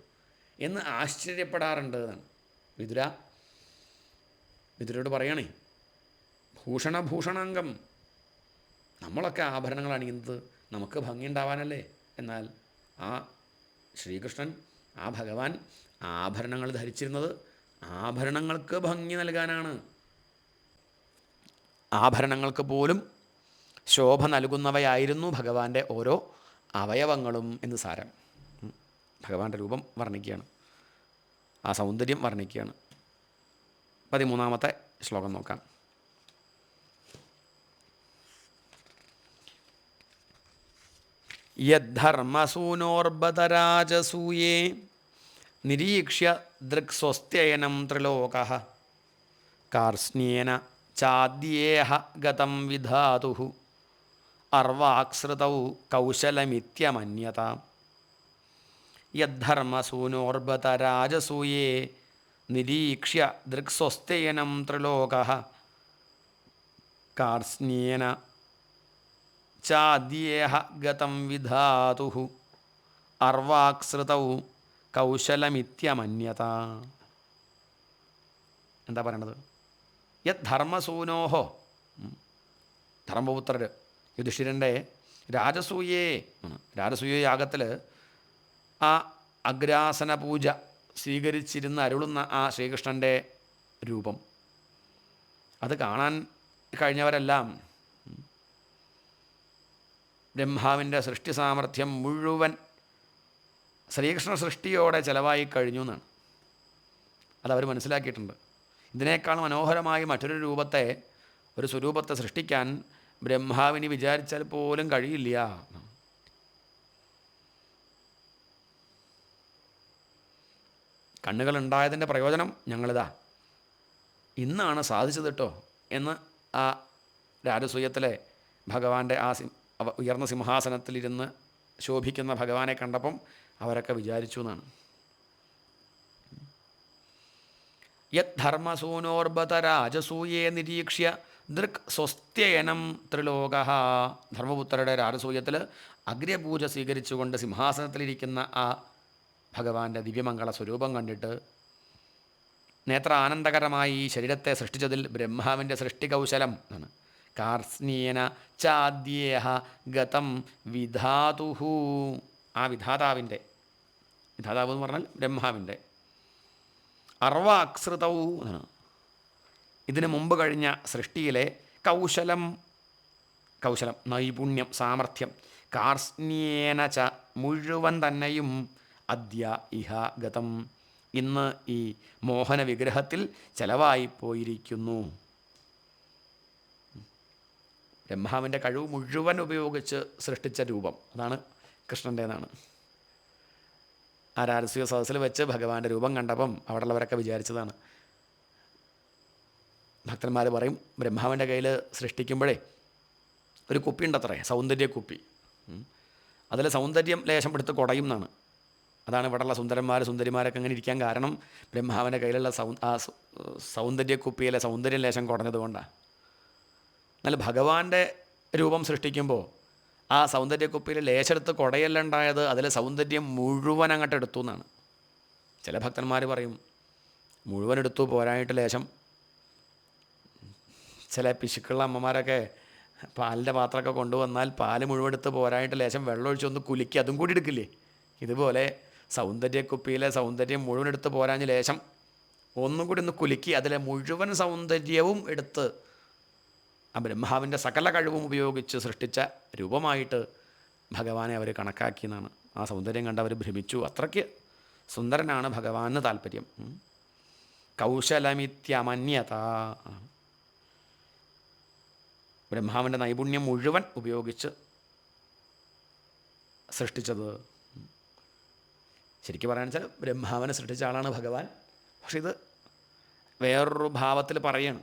എന്ന് ആശ്ചര്യപ്പെടാറുണ്ട് എന്നാണ് വിതുരയോട് പറയണേ. ഭൂഷണഭൂഷണാംഗം. നമ്മളൊക്കെ ആഭരണങ്ങൾ അണിയുന്നത് നമുക്ക് ഭംഗിയുണ്ടാവാനല്ലേ. എന്നാൽ ആ ശ്രീകൃഷ്ണൻ, ആ ഭഗവാൻ ആഭരണങ്ങൾ ധരിച്ചിരുന്നത് ആഭരണങ്ങൾക്ക് ഭംഗി നൽകാനാണ്. ആഭരണങ്ങൾക്ക് പോലും ശോഭ നൽകുന്നവയായിരുന്നു ഭഗവാന്റെ ഓരോ അവയവങ്ങളും എന്ന് സാരം. ഭഗവാന്റെ രൂപം വർണ്ണിക്കുകയാണ്, ആ സൗന്ദര്യം വർണ്ണിക്കുകയാണ്. 13-ാമത്തെ ശ്ലോകം നോക്കാം. യദ്ധർമ്മസൂനോർബതരാജസൂയേ നിരീക്ഷ്യ ദൃക്സ്വസ്ത്യയനം ത്രിലോകഃ കാർസ്ന്യേന ചാദ്യേഹ ഗതം വിധാതുഃ അർവാക്സൃതൗ കൗശലമിത്യമന്യത. യദ്ധർമ്മസൂനോർബതരാജസൂയേ നിരീക്ഷ്യ ദൃക്സ്വസ്ത്യയനം ത്രിലോകഃ കാർസ്ന്യേന ചാദ്യേഹ ഗതം വിധാതുഃ അർവാക്സൃതൗ കൗശലമിത്യമന്യത. എന്താ പറയണത്? യത് ധർമ്മസൂനോഹോ, ധർമ്മപുത്രർ യുധിഷ്ഠിരൻ്റെ രാജസൂയേ, രാജസൂയ യാഗത്തിൽ ആ അഗ്രാസന പൂജ സ്വീകരിച്ചിരുന്ന് അരുളുന്ന ആ ശ്രീകൃഷ്ണൻ്റെ രൂപം അത് കാണാൻ കഴിഞ്ഞവരെല്ലാം ബ്രഹ്മാവിൻ്റെ സൃഷ്ടി സാമർഥ്യം മുഴുവൻ ശ്രീകൃഷ്ണ സൃഷ്ടിയോടെ ചിലവായി കഴിഞ്ഞു എന്നാണ്. അതവർ മനസ്സിലാക്കിയിട്ടുണ്ട്. ഇതിനേക്കാൾ മനോഹരമായി മറ്റൊരു രൂപത്തെ, ഒരു സ്വരൂപത്തെ സൃഷ്ടിക്കാൻ ബ്രഹ്മാവിന് വിചാരിച്ചാൽ പോലും കഴിയില്ല. കണ്ണുകളുണ്ടായതിൻ്റെ പ്രയോജനം ഞങ്ങളിതാ ഇന്നാണ് സാധിച്ചത് കേട്ടോ എന്ന് ആ രാജസൂയത്തിലെ ഭഗവാന്റെ ആ ഉയർന്ന സിംഹാസനത്തിലിരുന്ന് ശോഭിക്കുന്ന ഭഗവാനെ കണ്ടപ്പം അവരൊക്കെ വിചാരിച്ചു എന്നാണ്. യത് ധർമ്മസൂനോർബതരാജസൂയേ നിരീക്ഷ്യ ദൃക് സ്വസ്ത്യയനം ത്രിലോകഃ. ധർമ്മപുത്രരുടെ രാജസൂയത്തിൽ അഗ്രപൂജ സ്വീകരിച്ചുകൊണ്ട് സിംഹാസനത്തിലിരിക്കുന്ന ആ ഭഗവാന്റെ ദിവ്യമംഗള സ്വരൂപം കണ്ടിട്ട് നേത്ര ആനന്ദകരമായി ഈ ശരീരത്തെ സൃഷ്ടിച്ചതിൽ ബ്രഹ്മാവിൻ്റെ സൃഷ്ടികൗശലം ആണ്. കാർസ്ന്യേന ചാദ്യേഹ ഗതം വിധാതുഹു. ആ വിധാതാവിൻ്റെ, വിധാതാവ് എന്ന് പറഞ്ഞാൽ ബ്രഹ്മാവിൻ്റെ, അർവാക്സൃതൗ എന്നാണ് ഇതിനു മുമ്പ് കഴിഞ്ഞ സൃഷ്ടിയിലെ കൗശലം, നൈപുണ്യം, സാമർഥ്യം, കാർസ്ന്യേന ച മുഴുവൻ തന്നെയും അദ്യ ഇഹ ഗതം ഇന്ന് ഈ മോഹന വിഗ്രഹത്തിൽ ചെലവായിപ്പോയിരിക്കുന്നു. ബ്രഹ്മാവിൻ്റെ കഴിവ് മുഴുവൻ ഉപയോഗിച്ച് സൃഷ്ടിച്ച രൂപം അതാണ് കൃഷ്ണൻ്റേതാണ്. ആ രാജസൂയ സദസ്സിൽ വെച്ച് ഭഗവാന്റെ രൂപം കണ്ടപ്പം അവിടെയുള്ളവരൊക്കെ വിചാരിച്ചതാണ്. ഭക്തന്മാർ പറയും, ബ്രഹ്മാവിൻ്റെ കയ്യിൽ സൃഷ്ടിക്കുമ്പോഴേ ഒരു കുപ്പി ഉണ്ടത്രേ, സൗന്ദര്യക്കുപ്പി. അതിൽ സൗന്ദര്യം ലേശം എടുത്ത് കുടയും എന്നാണ്. അതാണ് ഇവിടെയുള്ള സുന്ദരന്മാർ സുന്ദരിമാരൊക്കെ അങ്ങനെ ഇരിക്കാൻ കാരണം ബ്രഹ്മാവിൻ്റെ കയ്യിലുള്ള സൗന്ദര്യക്കുപ്പിയിലെ സൗന്ദര്യം ലേശം കുടഞ്ഞതുകൊണ്ടാണ്. എന്നാൽ ഭഗവാന്റെ രൂപം സൃഷ്ടിക്കുമ്പോൾ ആ സൗന്ദര്യക്കുപ്പിയിൽ ലേശെടുത്ത് കുടയെല്ലാം ഉണ്ടായത് അതിൽ സൗന്ദര്യം മുഴുവൻ അങ്ങോട്ട് എടുത്തു എന്നാണ്. ചില ഭക്തന്മാർ പറയും മുഴുവൻ എടുത്തു പോരായിട്ട് ലേശം. ചില പിശുക്കുള്ള അമ്മമാരൊക്കെ പാലിൻ്റെ പാത്രമൊക്കെ കൊണ്ടുവന്നാൽ പാല് മുഴുവൻ എടുത്ത് പോരായിട്ട് ലേശം വെള്ളമൊഴിച്ചൊന്ന് കുലുക്കി അതും കൂടി എടുക്കില്ലേ. ഇതുപോലെ സൗന്ദര്യക്കുപ്പിയിലെ സൗന്ദര്യം മുഴുവൻ എടുത്ത് പോരാഞ്ഞ് ലേശം ഒന്നും കൂടി ഒന്ന് കുലുക്കി അതിലെ മുഴുവൻ സൗന്ദര്യവും എടുത്ത് ആ ബ്രഹ്മാവിൻ്റെ സകല കഴിവും ഉപയോഗിച്ച് സൃഷ്ടിച്ച രൂപമായിട്ട് ഭഗവാനെ അവർ കണക്കാക്കിയെന്നാണ്. ആ സൗന്ദര്യം കണ്ട് അവർ ഭ്രമിച്ചു. അത്രയ്ക്ക് സുന്ദരനാണ് ഭഗവാന് താല്പര്യം. കൗശലമിത്യമന്യത. ബ്രഹ്മാവിൻ്റെ നൈപുണ്യം മുഴുവൻ ഉപയോഗിച്ച് സൃഷ്ടിച്ചത്. ശരിക്കും പറയാന്ന് വെച്ചാൽ ബ്രഹ്മാവിനെ സൃഷ്ടിച്ച ആളാണ് ഭഗവാൻ. പക്ഷെ ഇത് വേറൊരു ഭാവത്തിൽ പറയാണ്.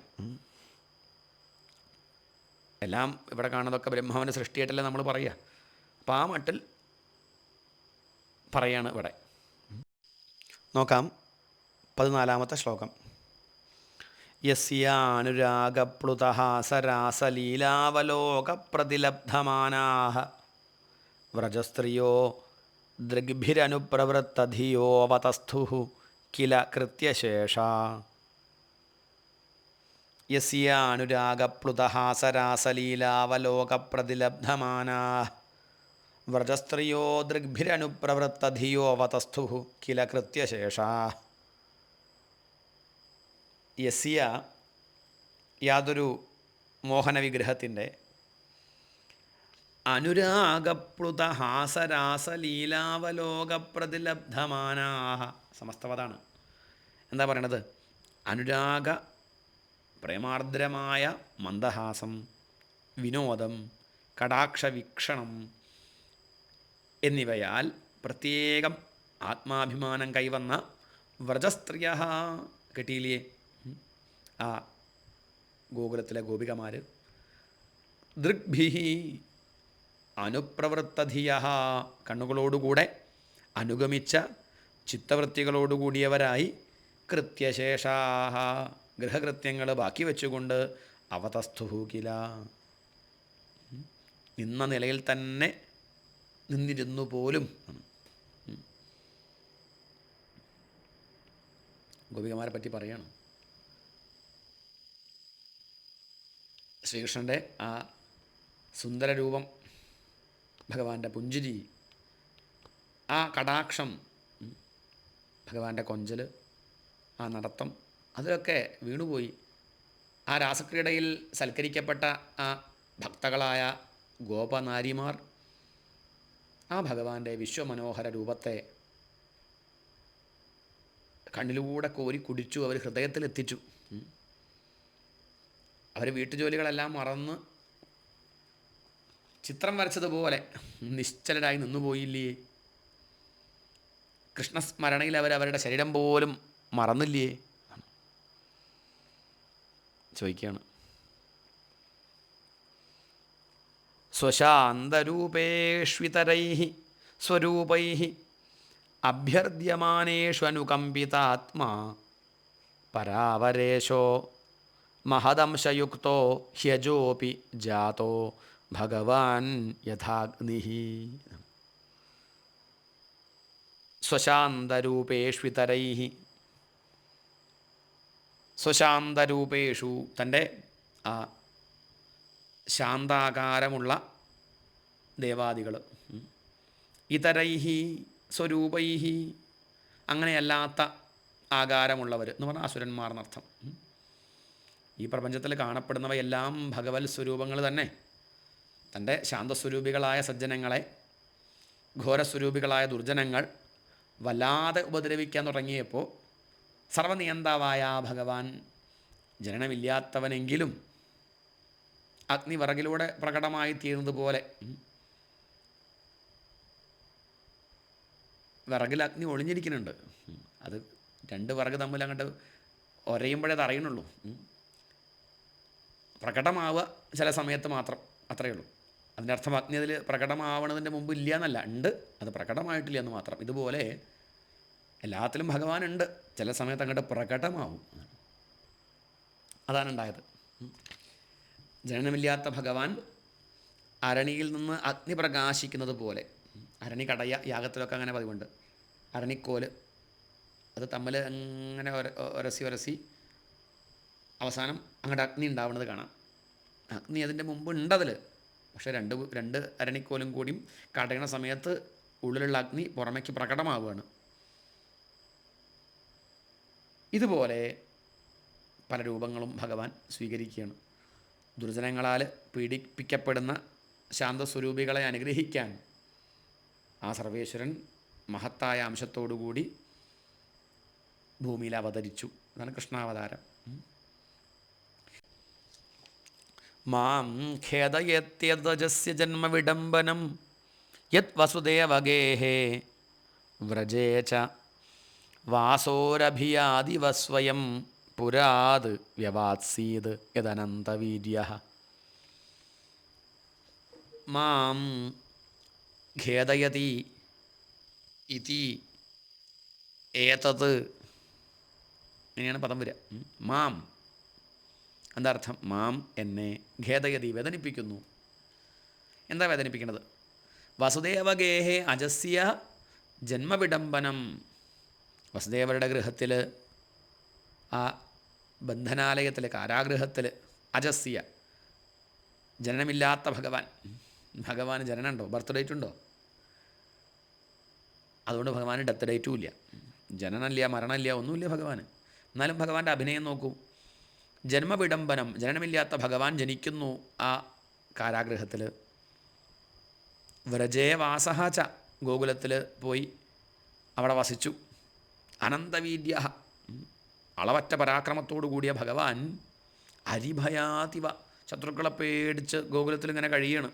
എല്ലാം ഇവിടെ കാണുന്നതൊക്കെ ബ്രഹ്മാവിൻ്റെ സൃഷ്ടിയായിട്ടല്ലേ നമ്മൾ പറയുക. അപ്പോൾ ആ മട്ടിൽ പറയാണ് ഇവിടെ. നോക്കാം 14-ാമത്തെ ശ്ലോകം. യസ്യാനുരാഗപ്ലുതഹാസരാസലീലാവലോകപ്രതിലബ്ധമാനാഃ വ്രജസ്ത്രിയോ ദൃഗ്ഭിരനുപ്രവൃത്തധിയോവതസ്ഥുഃ കില കൃത്യശേഷാ. യസ്യാനുരാഗപ്ലുതഹാസരാസലീലാവലോകപ്രതിലബ്ധമാനാഃ വ്രജസ്ത്രിയോ ദൃഗ്ഭിരനുപ്രവൃത്തധിയോവതസ്ഥുഃ കില കൃത്യശേഷാ. യസ്യ യാതൊരു മോഹനവിഗ്രഹത്തിൻ്റെ അനുരാഗപ്ലുതഹാസരാസലീലാവലോകപ്രതിലബ്ധമാനാഃ സമസ്തപദാണ്. എന്താ പറയണത്? അനുരാഗ പ്രേമാർദ്രമായ മന്ദഹാസം, വിനോദം, കടാക്ഷവീക്ഷണം, എന്നിവയാൽ പ്രത്യേകം ആത്മാഭിമാനം കൈവന്ന വ്രജസ്ത്രീയ കിട്ടിയില്ലേ ആ ഗോകുലത്തിലെ ഗോപികമാർ ദൃഗ്ഭിഹി അനുപ്രവൃത്തധിയ കണ്ണുകളോടുകൂടെ അനുഗമിച്ച ചിത്തവൃത്തികളോടുകൂടിയവരായി കൃത്യശേഷാഹ ഗൃഹകൃത്യങ്ങൾ ബാക്കി വെച്ചുകൊണ്ട് അവതസ്ഥുഹൂകില നിന്ന നിലയിൽ തന്നെ നിന്നിരുന്നു പോലും. ഗോപികമാരെ പറ്റി പറയണം. ശ്രീകൃഷ്ണൻ്റെ ആ സുന്ദരരൂപം, ഭഗവാന്റെ പുഞ്ചിരി, ആ കടാക്ഷം, ഭഗവാന്റെ കൊഞ്ചൽ, ആ നടത്തം, അതിലൊക്കെ വീണുപോയി. ആ രാസക്രീഡയിൽ സൽക്കരിക്കപ്പെട്ട ആ ഭക്തകളായ ഗോപനാരിമാർ ആ ഭഗവാന്റെ വിശ്വമനോഹര രൂപത്തെ കണ്ണിലൂടെ കോരി കുടിച്ചു, അവർ ഹൃദയത്തിലെത്തിച്ചു. അവർ വീട്ടുജോലികളെല്ലാം മറന്ന് ചിത്രം വരച്ചതുപോലെ നിശ്ചലരായി നിന്നുപോയില്ലേ? കൃഷ്ണസ്മരണയിൽ അവരുടെ ശരീരം പോലും മറന്നില്ലേ? ചോദിക്കുകയാണ്. സ്വശാന്തരൂപേഷ്വിതരൈ സ്വരൂപൈ അഭ്യർദ്യമാനേഷു അനുകമ്പിതാത്മാ പരാവരേശോ മഹദംശയുക്തോ ഹ്യജോപി ജാതോ ഭഗവാൻ യഥാഗ്നി. സ്വശാന്തരൂപേഷ്വിതരൈ സ്വശാന്തരൂപേഷു തൻ്റെ ആ ശാന്താകാരമുള്ള ദേവാദികൾ, ഇതരൈഹി സ്വരൂപൈഹി അങ്ങനെയല്ലാത്ത ആകാരമുള്ളവർ എന്ന് പറഞ്ഞാൽ അസുരന്മാർ എന്നർത്ഥം. ഈ പ്രപഞ്ചത്തിൽ കാണപ്പെടുന്നവയെല്ലാം ഭഗവത് സ്വരൂപങ്ങൾ തന്നെ. തൻ്റെ ശാന്തസ്വരൂപികളായ സജ്ജനങ്ങളെ ഘോരസ്വരൂപികളായ ദുർജനങ്ങൾ വല്ലാതെ ഉപദ്രവിക്കാൻ തുടങ്ങിയപ്പോൾ സർവനിയന്താവായ ഭഗവാൻ ജനനമില്ലാത്തവനെങ്കിലും അഗ്നി വിറകിലൂടെ പ്രകടമായി തീർന്നതുപോലെ വിറകിൽ അഗ്നി ഒളിഞ്ഞിരിക്കുന്നുണ്ട്. അത് രണ്ട് വിറക് തമ്മിൽ അങ്ങോട്ട് ഒരയുമ്പോഴേ അത് അറിയണുള്ളൂ. പ്രകടമാവുക ചില സമയത്ത് മാത്രം, അത്രയേ ഉള്ളൂ. അതിൻ്റെ അർത്ഥം അഗ്നി അതിൽ പ്രകടമാവണതിൻ്റെ മുമ്പ് ഇല്ല എന്നല്ല, ഉണ്ട്, അത് പ്രകടമായിട്ടില്ല എന്ന് മാത്രം. ഇതുപോലെ എല്ലാത്തിലും ഭഗവാനുണ്ട്, ചില സമയത്ത് അങ്ങോട്ട് പ്രകടമാവും. അതാണ് ഉണ്ടായത്. ജനനമില്ലാത്ത ഭഗവാൻ അരണിയിൽ നിന്ന് അഗ്നി പ്രകാശിക്കുന്നത് പോലെ, അരണി കടയ യാഗത്തിലൊക്കെ അങ്ങനെ പതിവുണ്ട്. അരണിക്കോല് അത് തമ്മിൽ അങ്ങനെ ഒരസി അവസാനം അങ്ങോട്ട് അഗ്നി ഉണ്ടാവുന്നത് കാണാം. അഗ്നി അതിൻ്റെ മുമ്പ് ഉണ്ടതിൽ, പക്ഷേ രണ്ട് അരണിക്കോലും കൂടിയും കടയണ സമയത്ത് ഉള്ളിലുള്ള അഗ്നി പുറമേക്ക് പ്രകടമാവുകയാണ്. ഇതുപോലെ പല രൂപങ്ങളും ഭഗവാൻ സ്വീകരിക്കുകയാണ്. ദുർജനങ്ങളാൽ പീഡിപ്പിക്കപ്പെടുന്ന ശാന്തസ്വരൂപികളെ അനുഗ്രഹിക്കാൻ ആ സർവേശ്വരൻ മഹത്തായ അംശത്തോടുകൂടി ഭൂമിയിൽ അവതരിച്ചു. അതാണ് കൃഷ്ണാവതാരം. മാം ഖേദയത്യജസ്യ ജന്മവിഡംബനം യത് വസുദേവഗേഹേ വ്രജേ ച വാസോരഭിയാദിവസ്വയം പുരാത് വ്യവാത്സീത് യദനന്തവീര്യഃ. മാം ഖേദയതി ഇതി ഏതത് ഇങ്ങനെയാണ് പദം വരിക. മാം എന്താ അർത്ഥം? മാം എന്നെ, ഖേദയതി വേദനിപ്പിക്കുന്നു. എന്താ വേദനിപ്പിക്കുന്നത്? വസുദേവഗേഹേ അജസ്യ ജന്മവിഡംബനം, വസുദേവരുടെ ഗൃഹത്തിൽ, ആ ബന്ധനാലയത്തിൽ, കാരാഗൃഹത്തിൽ, അജസ്യ ജനനമില്ലാത്ത ഭഗവാന് ജനനമുണ്ടോ? ബർത്ത് ഡേറ്റ് ഉണ്ടോ? അതുകൊണ്ട് ഭഗവാന് ഡെത്ത് ഡേറ്റും ഇല്ല, ജനനമില്ല, മരണമില്ല, ഒന്നുമില്ല ഭഗവാന്. എന്നാലും ഭഗവാന്റെ അഭിനയം നോക്കൂ. ജന്മവിഡംബനം, ജനനമില്ലാത്ത ഭഗവാൻ ജനിക്കുന്നു ആ കാരാഗൃഹത്തിൽ. വ്രജേ വാസഹ ച, ഗോകുലത്തിൽ പോയി അവിടെ വസിച്ചു. അനന്തവീര്യ, അളവറ്റ പരാക്രമത്തോടു കൂടിയ ഭഗവാൻ ഹരിഭയാതിവ, ശത്രുക്കളെ പേടിച്ച് ഗോകുലത്തിൽ ഇങ്ങനെ കഴിയാണ്.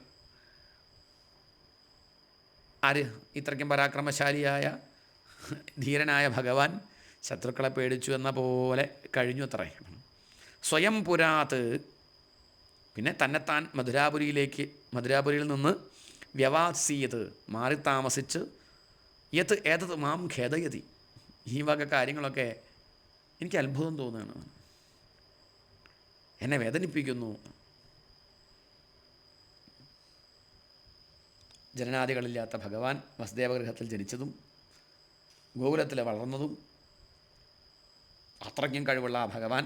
ആര്? ഇത്രയ്ക്കും പരാക്രമശാലിയായ ധീരനായ ഭഗവാൻ ശത്രുക്കളെ പേടിച്ചു എന്ന പോലെ കഴിഞ്ഞു അത്രേ. സ്വയം പുരാത്, പിന്നെ തന്നെത്താൻ മധുരാപുരിയിൽ നിന്ന് വ്യവാസീയത് മാറി താമസിച്ച്, യത് ഏതത് മാം ഖേദയതി, ഈ വക കാര്യങ്ങളൊക്കെ എനിക്ക് അത്ഭുതം തോന്നുകയാണ്, എന്നെ വേദനിപ്പിക്കുന്നു. ജനനാദികളില്ലാത്ത ഭഗവാൻ വസുദേവഗൃഹത്തിൽ ജനിച്ചതും ഗോകുലത്തിൽ വളർന്നതും അത്രയ്ക്കും കഴിവുള്ള ആ ഭഗവാൻ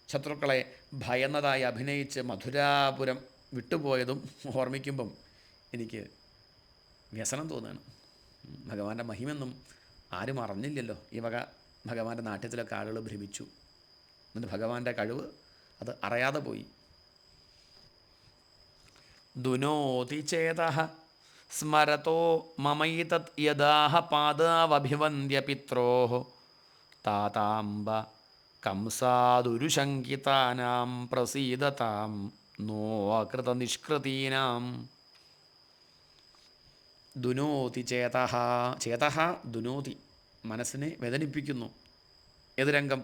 ശത്രുക്കളെ ഭയന്നതായി അഭിനയിച്ച് മധുരാപുരം വിട്ടുപോയതും ഓർമ്മിക്കുമ്പം എനിക്ക് വ്യസനം തോന്നുകയാണ്. ഭഗവാന്റെ മഹിമയൊന്നും ആരും അറിഞ്ഞില്ലല്ലോ. ഈ വക ഭഗവാന്റെ നാട്യത്തിലൊക്കെ ആളുകൾ ഭ്രമിച്ചു. എന്നിട്ട് ഭഗവാന്റെ കഴിവ് അത് അറിയാതെ പോയി. ദുനോതി ചേതഃ സ്മരതോ മമൈതത് യദാഹ പാദാവഭിവന്ദ്യ പിത്രോഃ താതാംബ കംസാദുരുശങ്കിതാനാം പ്രസീദതാം നോ അകൃതനിഷ്കൃതീനാം. ദുനോതി ചേതഃ, ചേതഃ ദുനോതി, മനസ്സിനെ വേദനിപ്പിക്കുന്നു. ഏത് രംഗം?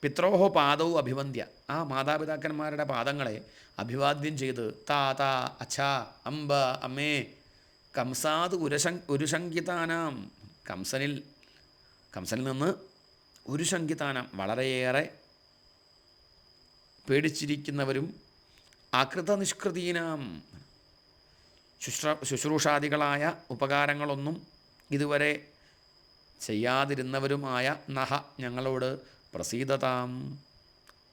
പിത്രോഹോ പാദവും അഭിവന്ദ്യ, ആ മാതാപിതാക്കന്മാരുടെ പാദങ്ങളെ അഭിവാദ്യം ചെയ്ത്, താ അച്ഛാ, അമ്പ അമ്മേ, കംസാത് ഉരുശങ്കിതാനാം, കംസനിൽ നിന്ന് ഉരുശങ്കിതാനാം, വളരെയേറെ പേടിച്ചിരിക്കുന്നവരും, അകൃതനിഷ്കൃതീനാം, ശുശ്രൂഷാദികളായ ഉപകാരങ്ങളൊന്നും ഇതുവരെ ചെയ്യാതിരുന്നവരുമായ നഹ, ഞങ്ങളോട് പ്രസീദതാം,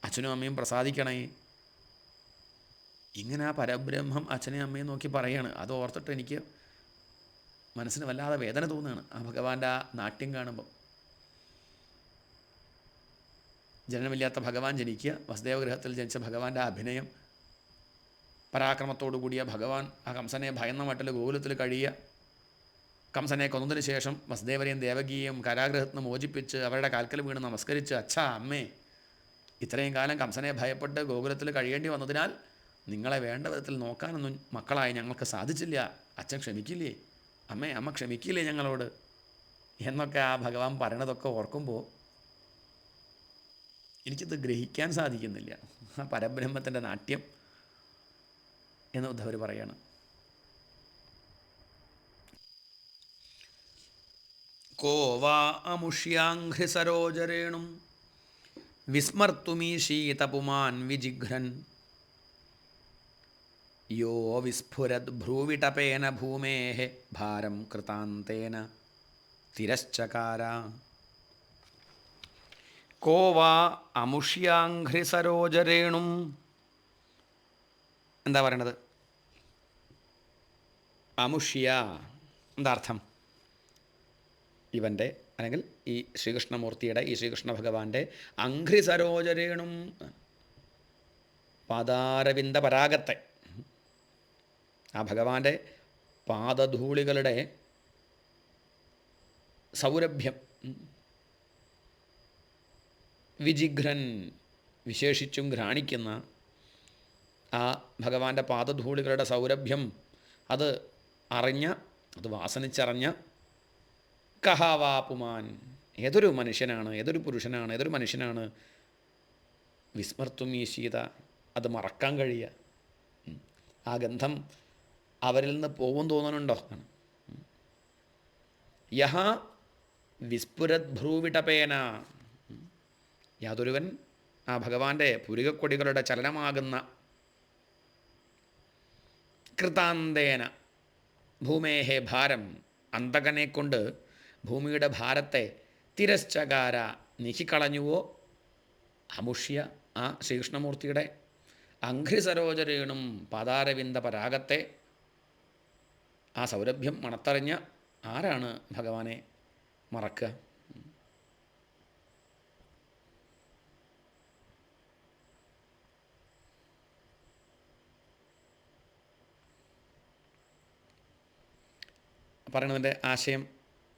അച്ഛനും അമ്മയും പ്രസാദിക്കണേ. ഇങ്ങനെ ആ പരബ്രഹ്മം അച്ഛനെയും അമ്മയും നോക്കി പറയാണ്. അത് ഓർത്തിട്ട് എനിക്ക് മനസ്സിന് വല്ലാതെ വേദന തോന്നുകയാണ് ആ ഭഗവാന്റെ ആ നാട്യം കാണുമ്പോൾ. ജനനമില്ലാത്ത ഭഗവാൻ ജനിക്കുക, വസുദേവഗൃഹത്തിൽ ജനിച്ച ഭഗവാന്റെ അഭിനയം, പരാക്രമത്തോടു കൂടിയ ഭഗവാൻ ആ കംസനെ ഭയന്ന മട്ടിൽ ഗോകുലത്തിൽ കഴിയുക, കംസനെ കൊന്നതിന് ശേഷം വസുദേവരെയും ദേവകിയെയും കാരാഗൃഹത്തിൽ നിന്ന് മോചിപ്പിച്ച് അവരുടെ കാൽക്കൽ വീണ് നമസ്കരിച്ച്, അച്ഛാ അമ്മേ, ഇത്രയും കാലം കംസനെ ഭയപ്പെട്ട് ഗോകുലത്തിൽ കഴിയേണ്ടി വന്നതിനാൽ നിങ്ങളെ വേണ്ട വിധത്തിൽ നോക്കാനൊന്നും മക്കളായി ഞങ്ങൾക്ക് സാധിച്ചില്ല, അച്ഛൻ ക്ഷമിക്കില്ലേ, അമ്മ ക്ഷമിക്കില്ലേ ഞങ്ങളോട് എന്നൊക്കെ ആ ഭഗവാൻ പറയണതൊക്കെ ഓർക്കുമ്പോൾ എനിക്കിത് ഗ്രഹിക്കാൻ സാധിക്കുന്നില്ല. ആ പരബ്രഹ്മത്തിൻ്റെ നാട്യം എന്ന് ഉദ്ധവർ പറയാണ്. കോ വാ അമുഷ്യാഘ്രിസരോജരേണും വിസ്മർത്തുമീശീതപുമാൻ വിജിഘ്രൻ യോ വിസ്ഫുരദ് ഭ്രൂവിടപേന ഭൂമേഃ ഭാരം കൃതാന്തേന തിരശ്ചകാര. കോ വാ അമുഷ്യാഘ്രിസരോജരേണും, എന്താ പറയണത്? അമുഷ്യ എന്താ അർത്ഥം? ഇവൻ്റെ അല്ലെങ്കിൽ ഈ ശ്രീകൃഷ്ണമൂർത്തിയുടെ, ഈ ശ്രീകൃഷ്ണ ഭഗവാന്റെ അഘ്രിസരോജരേണും, പാദാരവിന്ദ പരാഗത്തെ, ആ ഭഗവാന്റെ പാദധൂളികളുടെ സൗരഭ്യം, വിജിഘ്രൻ വിശേഷിച്ചും ഘ്രാണിക്കുന്ന ആ ഭഗവാന്റെ പാദധൂളികളുടെ സൗരഭ്യം അത് വാസനിച്ചറിഞ്ഞ കഹാവാപുമാൻ, ഏതൊരു മനുഷ്യനാണ്, ഏതൊരു പുരുഷനാണ്, ഏതൊരു മനുഷ്യനാണ് വിസ്മർത്തും ഈശീത, അത് മറക്കാൻ കഴിയുക? ആ ഗന്ധം അവരിൽ നിന്ന് പോകും തോന്നുന്നുണ്ടോ? യഹ വിസ്ഫുരത് ഭ്രൂവിടപേന, യാതൊരുവൻ ആ ഭഗവാന്റെ പുരികക്കൊടികളുടെ ചലനമാകുന്ന കൃതാന്തേന ഭൂമേഹേ ഭാരം, അന്തകനെ കൊണ്ട് ഭൂമിയുടെ ഭാരത്തെ തിരശ്ചകാര നീക്കിക്കളഞ്ഞുവോ, അമുഷ്യ ആ ശ്രീകൃഷ്ണമൂർത്തിയുടെ അഘ്രിസരോജരേണും പാദാരവിന്ദ പരാഗത്തെ, ആ സൗരഭ്യം മണത്തറിഞ്ഞ ആരാണ് ഭഗവാനെ മറക്കുക? പറയണതിൻ്റെ ആശയം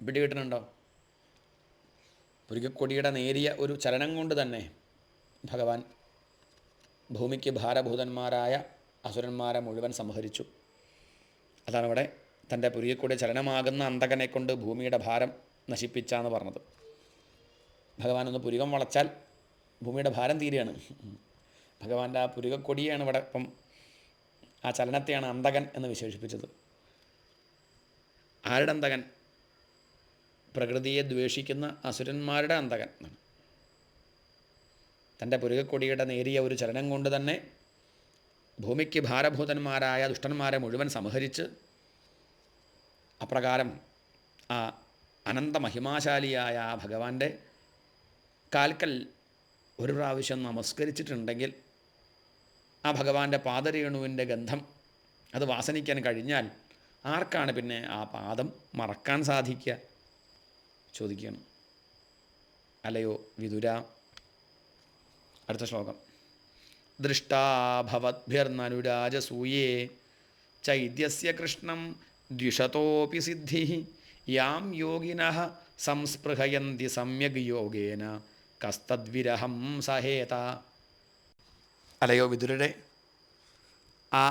പിടികിട്ടുന്നുണ്ടോ? പുരികക്കൊടിയുടെ നേരിയ ഒരു ചലനം കൊണ്ട് തന്നെ ഭഗവാൻ ഭൂമിക്ക് ഭാരഭൂതന്മാരായ അസുരന്മാരെ മുഴുവൻ സംഹരിച്ചു. അതാണ് ഇവിടെ തൻ്റെ പുരിയിൽ കൂടെ ചലനമാകുന്ന അന്തകനെ കൊണ്ട് ഭൂമിയുടെ ഭാരം നശിപ്പിച്ചാന്ന് പറഞ്ഞത്. ഭഗവാൻ ഒന്ന് പുരികം വളച്ചാൽ ഭൂമിയുടെ ഭാരം തീരുകയാണ്. ഭഗവാന്റെ ആ പുരികക്കൊടിയാണ് ഇവിടെ ഇപ്പം ആ ചലനത്തെയാണ് അന്തകൻ എന്ന് വിശേഷിപ്പിച്ചത്. ആരുടെ അന്തകൻ? പ്രകൃതിയെ ദ്വേഷിക്കുന്ന അസുരന്മാരുടെ അന്തകൻ. തൻ്റെ പുരികക്കൊടിയുടെ നേരിയ ഒരു ചലനം കൊണ്ട് തന്നെ ഭൂമിക്ക് ഭാരഭൂതന്മാരായ ദുഷ്ടന്മാരെ മുഴുവൻ സംഹരിച്ച് അപ്രകാരം ആ അനന്തമഹിമാശാലിയായ ആ ഭഗവാന്റെ കാൽക്കൽ ഒരു പ്രാവശ്യം നമസ്കരിച്ചിട്ടുണ്ടെങ്കിൽ ആ ഭഗവാന്റെ പാദരേണുവിൻ്റെ ഗന്ധം അത് വാസനിക്കാൻ കഴിഞ്ഞാൽ ആർക്കാണ് പിന്നെ ആ പാദം മറക്കാൻ സാധിക്കുക? ചോദിക്കുകയാണ്. അല്ലയോ വിതുര. അടുത്ത ശ്ലോകം. ദൃഷ്ടാഭവദ്ഭിർനനുരാജസൂയേ ചൈദ്യസ്യ കൃഷ്ണം ദ്വിഷതോപി സിദ്ധി യാം യോഗിനഃ സംസ്പൃഹയന്തി സമ്യഗ് യോഗേന കസ്തദ്വിരഹം സഹേത. അലയോ വിതുരരെ, ആ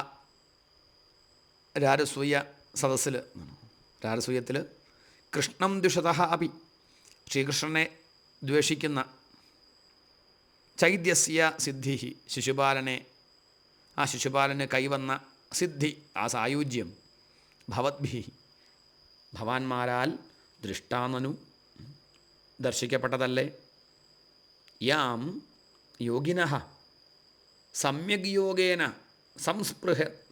രാജസൂയ സദസ്സിൽ രാജസൂയത്തിൽ കൃഷ്ണം ദ്വിഷതഃ അപി ശ്രീകൃഷ്ണനെ ദ്വേഷിക്കുന്ന ചൈദ്യസ്യ സിദ്ധി ശിശുപാലനെ ആ ശിശുപാലന് കൈവന്ന സിദ്ധി ആ സായുജ്യം ഭവദ്ഭി ഭവാന്മാരാൽ ദൃഷ്ടാനനു ദർശിക്കപ്പെട്ടതല്ലേ. യാം യോഗിനഃ സമ്യഗ് യോഗേന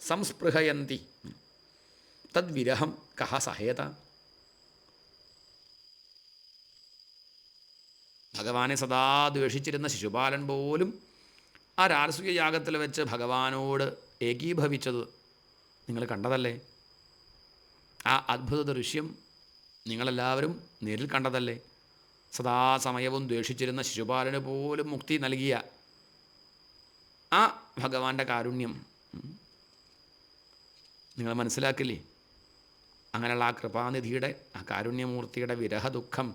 സംസ്പൃഹയന്തി തദ്വിരഹം കഹ സഹേത. ഭഗവാനെ സദാ ദ്വേഷിച്ചിരുന്ന ശിശുപാലൻ പോലും ആ രാജസൂയ യാഗത്തിൽ വെച്ച് ഭഗവാനോട് ഏകീഭവിച്ചത് നിങ്ങൾ കണ്ടതല്ലേ. ആ അദ്ഭുത ദൃശ്യം നിങ്ങളെല്ലാവരും നേരിൽ കണ്ടതല്ലേ. സദാസമയവും ദ്വേഷിച്ചിരുന്ന ശിശുപാലന് പോലും മുക്തി നൽകിയ ആ ഭഗവാന്റെ കാരുണ്യം നിങ്ങൾ മനസ്സിലാക്കില്ലേ. അങ്ങനെയുള്ള ആ കൃപാനിധിയുടെ ആ കാരുണ്യമൂർത്തിയുടെ വിരഹ ദുഃഖം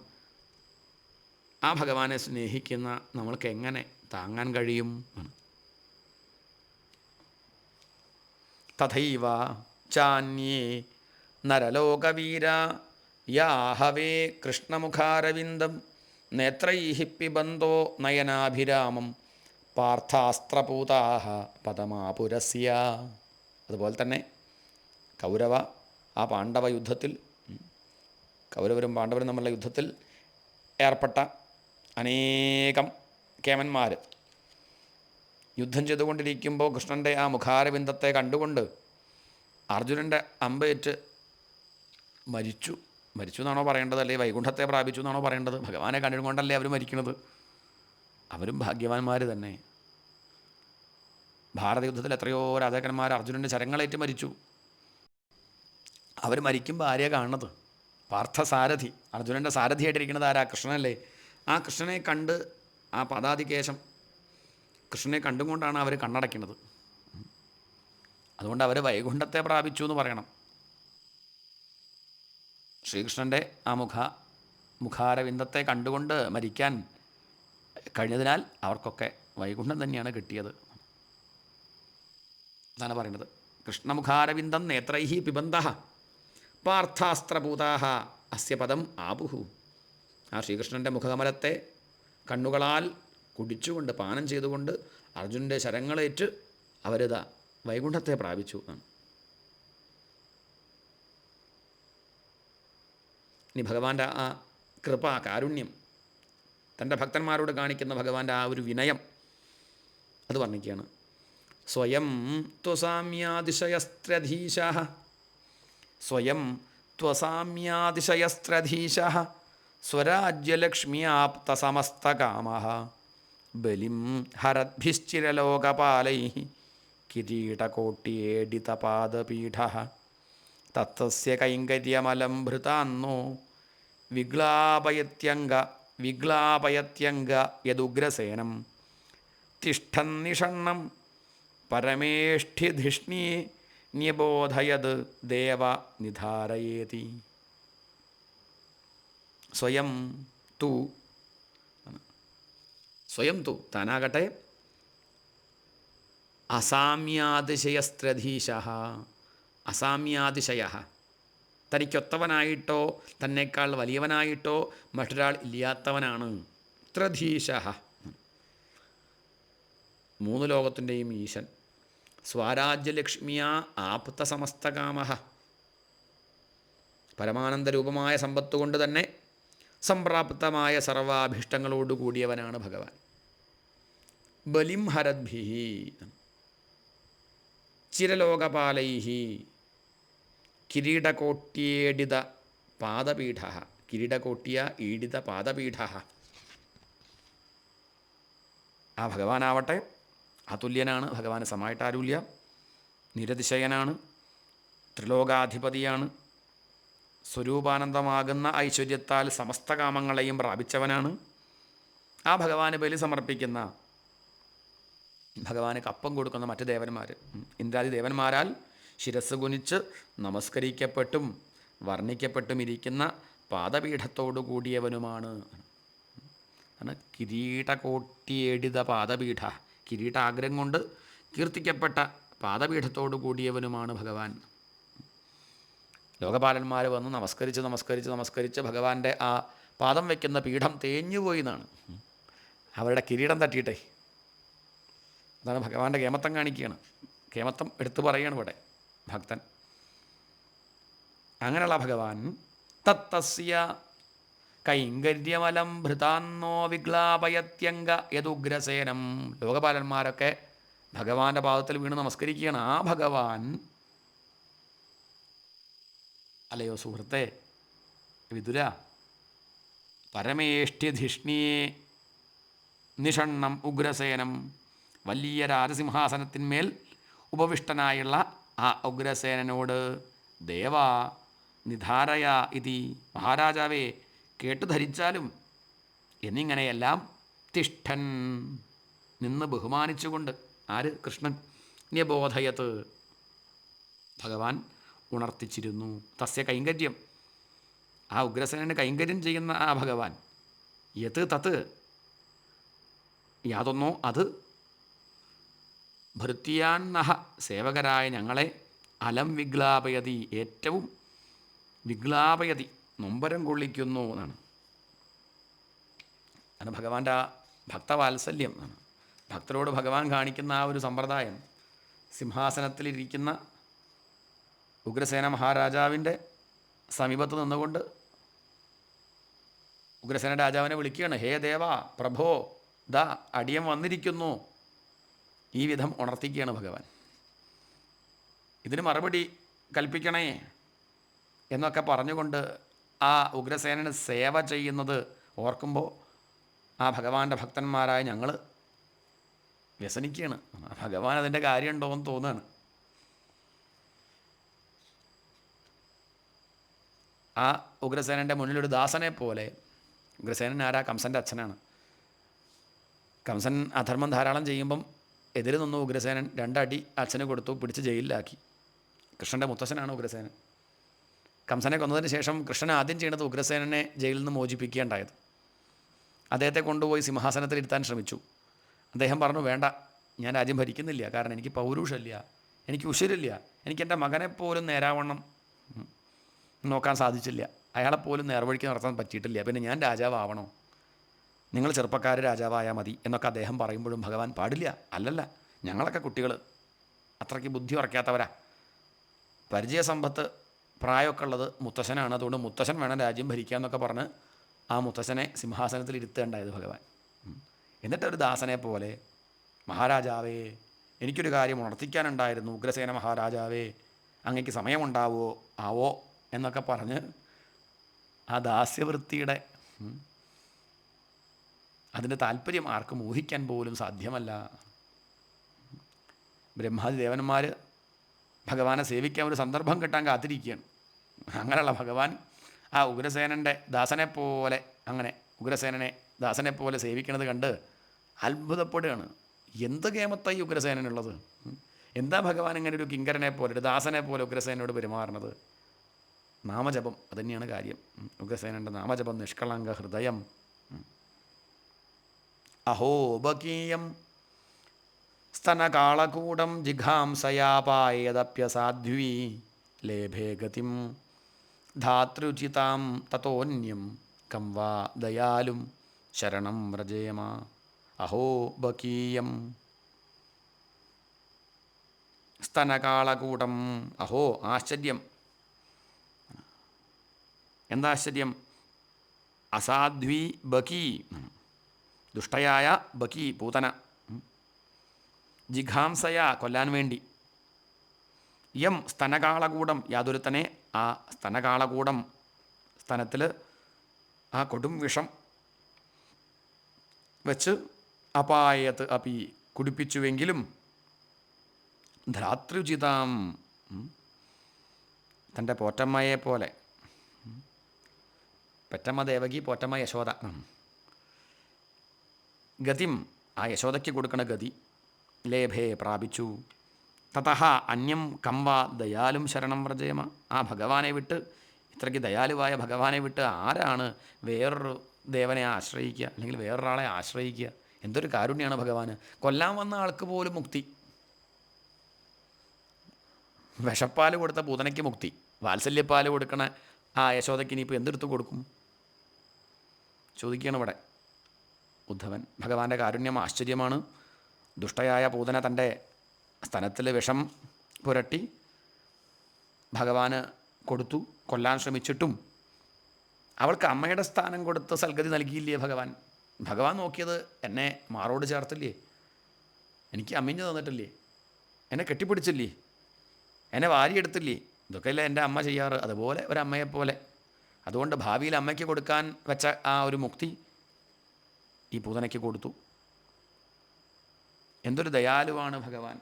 ആ ഭഗവാനെ സ്നേഹിക്കുന്ന നമ്മൾക്ക് എങ്ങനെ താങ്ങാൻ കഴിയും? തഥൈവ ചാന്യേ നരലോകവീര യാഹവേ കൃഷ്ണമുഖാരവിന്ദം നേത്രൈഃ പിബന്തോ നയനാഭിരാമം പാർത്ഥാസ്ത്രപൂതാഃ പദമാപുരസ്യ. അതുപോലെ തന്നെ കൗരവ ആ പാണ്ഡവ യുദ്ധത്തിൽ കൗരവരും പാണ്ഡവരും തമ്മിലുള്ള യുദ്ധത്തിൽ ഏർപ്പെട്ട അനേകം കേമന്മാർ യുദ്ധം ചെയ്തുകൊണ്ടിരിക്കുമ്പോൾ കൃഷ്ണൻ്റെ ആ മുഖാരവിന്ദത്തെ കണ്ടുകൊണ്ട് അർജുനൻ്റെ അമ്പേറ്റ് മരിച്ചു എന്നാണോ പറയേണ്ടത്, അല്ലേ വൈകുണ്ഠത്തെ പ്രാപിച്ചു എന്നാണോ പറയേണ്ടത്? ഭഗവാനെ കണ്ടുകൊണ്ടല്ലേ അവർ മരിക്കുന്നത്. അവരും ഭാഗ്യവാന്മാർ തന്നെ. ഭാരതയുദ്ധത്തിൽ എത്രയോ രാജാക്കന്മാർ അർജുനൻ്റെ ചരങ്ങളേറ്റ് മരിച്ചു. അവർ മരിക്കുമ്പോൾ ആരെയാ കാണുന്നത്? പാർത്ഥസാരഥി, അർജുനൻ്റെ സാരഥിയായിട്ടിരിക്കുന്നത് ആരാ? കൃഷ്ണനല്ലേ. ആ കൃഷ്ണനെ കണ്ട് ആ പദാതികേശം കൃഷ്ണനെ കണ്ടുകൊണ്ടാണ് അവർ കണ്ണടയ്ക്കുന്നത്. അതുകൊണ്ട് അവർ വൈകുണ്ഠത്തെ പ്രാപിച്ചു എന്ന് പറയണം. ശ്രീകൃഷ്ണൻ്റെ ആ മുഖാരവിന്ദത്തെ കണ്ടുകൊണ്ട് മരിക്കാൻ കഴിഞ്ഞതിനാൽ അവർക്കൊക്കെ വൈകുണ്ഠം തന്നെയാണ് കിട്ടിയത്. അതാണ് പറയുന്നത്. കൃഷ്ണമുഖാരവിന്ദം നേത്രൈഃ പിബന്തഃ പാർത്ഥാസ്ത്രപൂതാഃ അസ്യ പദം ആപുഹു. ആ ശ്രീകൃഷ്ണൻ്റെ മുഖകമലത്തെ കണ്ണുകളാൽ കുടിച്ചുകൊണ്ട് പാനം ചെയ്തുകൊണ്ട് അർജുനൻ്റെ ശരങ്ങളേറ്റ് അവരിതാ വൈകുണ്ഠത്തെ പ്രാപിച്ചു. ഇനി ഭഗവാന്റെ ആ കൃപ, കാരുണ്യം, തൻ്റെ ഭക്തന്മാരോട് കാണിക്കുന്ന ഭഗവാന്റെ ആ ഒരു വിനയം അത് വർണ്ണിക്കുകയാണ്. സ്വയം ത്വസാമ്യാതിശയസ്ത്രധീശഃ സ്വയം ത്വസാമ്യാതിശയസ്ത്രധീശഃ സ്വരാജ്യലക്ഷ്മ്യാപ്തസമസ്തകാമഃ ബലിം ഹരദ്ഭിശ്ചിരലോകപാലൈഃ കിരീടകോട്യേഡിതപാദപീഠഃ തത്തസ്യ കൈങ്കര്യമലം ഭൃതാന്നോ വിഗ്ലാപയത്യംഗ യദുഗ്രസേനം തിഷ്ഠന്നിഷണ്ണം പരമേഷ്ഠിധിഷ്ണ്യേ ന്യബോധയത് ദേവ നിധാരയേതി. സ്വയം തു താനാകട്ടെ അസാമ്യാതിശയസ്ത്രധീശഃ. അസാമ്യാതിശയ തനിക്കൊത്തവനായിട്ടോ തന്നേക്കാൾ വലിയവനായിട്ടോ മറ്റൊരാൾ ഇല്ലാത്തവനാണ്. ത്രധീശ, മൂന്ന് ലോകത്തിൻ്റെയും ഈശൻ. സ്വരാജ്യലക്ഷ്മിയ ആപ്ത സമസ്തകാമ, പരമാനന്ദരൂപമായ സമ്പത്ത് കൊണ്ട് തന്നെ സംപ്രാപ്തമായ സർവാഭീഷ്ടങ്ങളോട് കൂടിയവനാണ് ഭഗവാൻ. ബലിം ഹരദ്ഭി ചിരലോകപാലൈ കിരീടകോട്യേഡിത പാദപീഠ, കിരീടകോട്യ ഈഡിത പാദപീഠ. ആ ഭഗവാനാവട്ടെ അതുല്യനാണ്, ഭഗവാന് സമായിട്ട് ആരുമില്ല, നിരതിശയനാണ്, ത്രിലോകാധിപതിയാണ്, സ്വരൂപാനന്ദമാകുന്ന ഐശ്വര്യത്താൽ സമസ്ത കാമങ്ങളെയും പ്രാപിച്ചവനാണ്. ആ ഭഗവാന് ബലി സമർപ്പിക്കുന്ന, ഭഗവാന് കപ്പം കൊടുക്കുന്ന മറ്റ് ദേവന്മാർ, ഇന്ദ്രാദി ദേവന്മാരാൽ ശിരസ് കുനിച്ച് നമസ്കരിക്കപ്പെട്ടും വർണ്ണിക്കപ്പെട്ടും ഇരിക്കുന്ന പാദപീഠത്തോടു കൂടിയവനുമാണ്. കിരീടകോട്യേഡിത പാദപീഠ, കിരീടാഗ്രം കൊണ്ട് കീർത്തിക്കപ്പെട്ട പാദപീഠത്തോടു കൂടിയവനുമാണ് ഭഗവാൻ. ലോകപാലന്മാർ വന്ന് നമസ്കരിച്ച് ഭഗവാന്റെ ആ പാദം വയ്ക്കുന്ന പീഠം തേഞ്ഞുപോയി എന്നാണ്. അവരുടെ കിരീടം തട്ടിയിട്ടേ. അതാണ് ഭഗവാന്റെ കേമത്തം കാണിക്കുകയാണ്. കേമത്തം എടുത്തു പറയുകയാണ് ഇവിടെ ഭക്തൻ. അങ്ങനെയുള്ള ഭഗവാൻ തത്തസ്യ കൈങ്കര്യമലം ഭൃതാന്നോ വിഗ്ലാപയത്യംഗ യദുഗ്രസേനം. ലോകപാലന്മാരൊക്കെ ഭഗവാന്റെ പാദത്തിൽ വീണ് നമസ്കരിക്കുകയാണ്. ആ ഭഗവാൻ, അല്ലയോ സുഹൃത്തെ വിതുര, പരമേഷ്ഠ്യധിഷ്ണിയെ നിഷണ്ണം ഉഗ്രസേനം, വലിയ രാജസിംഹാസനത്തിന്മേൽ ഉപവിഷ്ടനായുള്ള ആ ഉഗ്രസേനനോട് ദേവ നിധാരയ ഇതി, മഹാരാജാവേ കേട്ടു ധരിച്ചാലും എന്നിങ്ങനെയെല്ലാം തിഷ്ഠൻ നിന്ന് ബഹുമാനിച്ചുകൊണ്ട്, ആര്? കൃഷ്ണൻ. ന്യബോധയത്ത്, ഭഗവാൻ ഉണർത്തിച്ചിരുന്നു. തസ്യ കൈങ്കര്യം, ആ ഉഗ്രസേനന് കൈങ്കര്യം ചെയ്യുന്ന ആ ഭഗവാൻ, യത് തത്, യാതൊന്നോ അത്, ഭൃത്യാന്നഹ സേവകരായ ഞങ്ങളെ, അലം വിഗ്ലാപയതി ഏറ്റവും വിഗ്ലാപയതി നൊമ്പരം കൊള്ളിക്കുന്നു എന്നാണ്. കാരണം ഭഗവാന്റെ ആ ഭക്തവാത്സല്യം ആണ്. ഭക്തരോട് ഭഗവാൻ കാണിക്കുന്ന ആ ഒരു സമ്പ്രദായം, സിംഹാസനത്തിലിരിക്കുന്ന ഉഗ്രസേന മഹാരാജാവിൻ്റെ സമീപത്ത് നിന്നുകൊണ്ട് ഉഗ്രസേന രാജാവിനെ വിളിക്കുകയാണ്. ഹേ ദേവ പ്രഭോ, ദാ അടിയൻ വന്നിരിക്കുന്നു. ഈ വിധം ഉണർത്തിക്കുകയാണ് ഭഗവാൻ. ഇതിന് മറുപടി കൽപ്പിക്കണേ എന്നൊക്കെ പറഞ്ഞുകൊണ്ട് ആ ഉഗ്രസേനന് സേവ ചെയ്യുന്നത് ഓർക്കുമ്പോൾ ആ ഭഗവാന്റെ ഭക്തന്മാരായ ഞങ്ങൾ വ്യസനിക്കുകയാണ്. ഭഗവാൻ അതിൻ്റെ കാര്യമുണ്ടോ എന്ന് തോന്നുകയാണ്. ആ ഉഗ്രസേനൻ്റെ മുന്നിലൊരു ദാസനെ പോലെ, ഉഗ്രസേനൻ ആരാ? കംസൻ്റെ അച്ഛനാണ്. കംസൻ അധർമ്മം ധാരാളം ചെയ്യുമ്പം എതിര് നിന്നു ഉഗ്രസേനൻ, രണ്ടടി അച്ഛന് കൊടുത്തു, പിടിച്ച് ജയിലിലാക്കി. കൃഷ്ണൻ്റെ മുത്തശ്ശനാണ് ഉഗ്രസേനൻ. കംസനെ കൊന്നതിന് ശേഷം കൃഷ്ണൻ ആദ്യം ചെയ്യുന്നത് ഉഗ്രസേനനെ ജയിലിൽ നിന്ന് മോചിപ്പിക്കുകയുണ്ടായത്. അദ്ദേഹത്തെ കൊണ്ടുപോയി സിംഹാസനത്തിലിരുത്താൻ ശ്രമിച്ചു. അദ്ദേഹം പറഞ്ഞു, വേണ്ട, ഞാൻ രാജ്യം ഭരിക്കുന്നില്ല, കാരണം എനിക്ക് പൗരുഷമില്ല, എനിക്ക് ഉശിരില്ല, എനിക്ക് എൻ്റെ മകനെപ്പോലും നേരാവണ്ണം നോക്കാൻ സാധിച്ചില്ല, അയാളെപ്പോലും നേർവഴിക്ക് നടത്താൻ പറ്റിയിട്ടില്ല, പിന്നെ ഞാൻ രാജാവാവണോ? നിങ്ങൾ ചെറുപ്പക്കാർ രാജാവായാൽ മതി എന്നൊക്കെ അദ്ദേഹം പറയുമ്പോഴും ഭഗവാൻ, പാടില്ല, അല്ലല്ല, ഞങ്ങളൊക്കെ കുട്ടികൾ, അത്രയ്ക്ക് ബുദ്ധി ഉറക്കാത്തവരാ, പരിചയസമ്പത്ത് പ്രായമൊക്കെ ഉള്ളത് മുത്തശ്ശനാണ്, അതുകൊണ്ട് മുത്തശ്ശൻ വേണം രാജ്യം ഭരിക്കുക എന്നൊക്കെ പറഞ്ഞ് ആ മുത്തശ്ശനെ സിംഹാസനത്തിൽ ഇരുത്തേണ്ടായത് ഭഗവാൻ. എന്നിട്ടൊരു ദാസനെ പോലെ, മഹാരാജാവേ, എനിക്കൊരു കാര്യം ഉണർത്തിക്കാനുണ്ടായിരുന്നു, ഉഗ്രസേന മഹാരാജാവേ, അങ്ങേക്ക് സമയമുണ്ടാവോ ആവോ എന്നൊക്കെ പറഞ്ഞ് ആ ദാസ്യവൃത്തിയുടെ അതിൻ്റെ താല്പര്യം ആർക്കും ഊഹിക്കാൻ പോലും സാധ്യമല്ല. ബ്രഹ്മാദി ദേവന്മാർ ഭഗവാനെ സേവിക്കാൻ ഒരു സന്ദർഭം കിട്ടാൻ കാത്തിരിക്കുകയാണ്. അങ്ങനെയുള്ള ഭഗവാൻ ആ ഉഗ്രസേനൻ്റെ ദാസനെപ്പോലെ, അങ്ങനെ ഉഗ്രസേനനെ ദാസനെപ്പോലെ സേവിക്കുന്നത് കണ്ട് അത്ഭുതപ്പെടുകയാണ്. എന്ത് കേമത്തായി ഉഗ്രസേനനുള്ളത്! എന്താ ഭഗവാൻ ഇങ്ങനെ ഒരു കിങ്കരനെ പോലെ, ഒരു ദാസനെ പോലെ ഉഗ്രസേനോട് പെരുമാറുന്നത്? നാമജപം, അതുതന്നെയാണ് കാര്യം. ഉഗ്രസേനൻ്റെ നാമജപം, നിഷ്കളങ്ക ഹൃദയം. അഹോബകീയം സ്തനകാളകൂടം ജിഘാംസയാപായതപ്യസാധ്വി ലേഭേ ഗതിം ധാതൃചിതാം തതോന്യം കം വാ ദയാലും ശരണം വ്രജേമ അഹോ ബകീയം സ്തനകാളകൂടം. അഹോ ആശ്ചര്യം. എന്താ ആശ്ചര്യം? അസാധ്വി ബകി, ദുഷ്ടയായ ബകി പൂതന, ജിഘാംസയ കൊല്ലാൻ വേണ്ടി, യം സ്തനകാളകൂടം യാതൊരുത്തനെ ആ സ്തനകാളകൂടം സ്തനത്തിൽ ആ കൊടും വിഷം വെച്ച് അപായത്ത് അപി കുടിപ്പിച്ചുവെങ്കിലും ധാതൃചിതാം തൻ്റെ പോറ്റമ്മയെപ്പോലെ, പെറ്റമ്മ ദേവകി, പോറ്റമ്മ യശോദ, ഗതിം ആ യശോദയ്ക്ക് കൊടുക്കണ ഗതി ലേഭേ പ്രാപിച്ചു. തതഹ അന്യം കംവ ദയാലും ശരണം വ്രജേമ. ആ ഭഗവാനെ വിട്ട്, ഇത്രയ്ക്ക് ദയാലുവായ ഭഗവാനെ വിട്ട് ആരാണ് വേറൊരു ദേവനെ ആശ്രയിക്കുക, അല്ലെങ്കിൽ വേറൊരാളെ ആശ്രയിക്കുക? എന്തൊരു കാരുണ്യമാണ് ഭഗവാന്! കൊല്ലാൻ വന്ന ആൾക്ക് പോലും മുക്തി. വിഷപ്പാൽ കൊടുത്ത പൂതനയ്ക്ക് മുക്തി, വാത്സല്യപ്പാൽ കൊടുക്കണ ആ യശോദയ്ക്ക് ഇനിയിപ്പോൾ എന്തെടുത്ത് കൊടുക്കും ചോദിക്കുകയാണ് ഇവിടെ ഉദ്ധവൻ. ഭഗവാന്റെ കാരുണ്യം ആശ്ചര്യമാണ്. ദുഷ്ടയായ പൂതന തൻ്റെ സ്തനത്തിൽ വിഷം പുരട്ടി ഭഗവാന് കൊടുത്തു. കൊല്ലാൻ ശ്രമിച്ചിട്ടും അവൾക്ക് അമ്മയുടെ സ്ഥാനം കൊടുത്ത് സൽഗതി നൽകിയില്ലേ ഭഗവാൻ? ഭഗവാൻ നോക്കിയത് എന്നെ മാറോട് ചേർത്തില്ലേ, എനിക്ക് അമ്മിഞ്ഞ് തന്നിട്ടില്ലേ, എന്നെ കെട്ടിപ്പിടിച്ചില്ലേ, എന്നെ വാരിയെടുത്തില്ലേ? ഇതൊക്കെയല്ലേ എൻ്റെ അമ്മ ചെയ്യാറ്, അതുപോലെ ഒരമ്മയെപ്പോലെ. അതുകൊണ്ട് ഭാവിയിൽ അമ്മയ്ക്ക് കൊടുക്കാൻ വെച്ച ആ ഒരു മുക്തി ഈ പൂതനയ്ക്ക് കൊടുത്തു. എന്തൊരു ദയാലുവാണ് ഭഗവാൻ!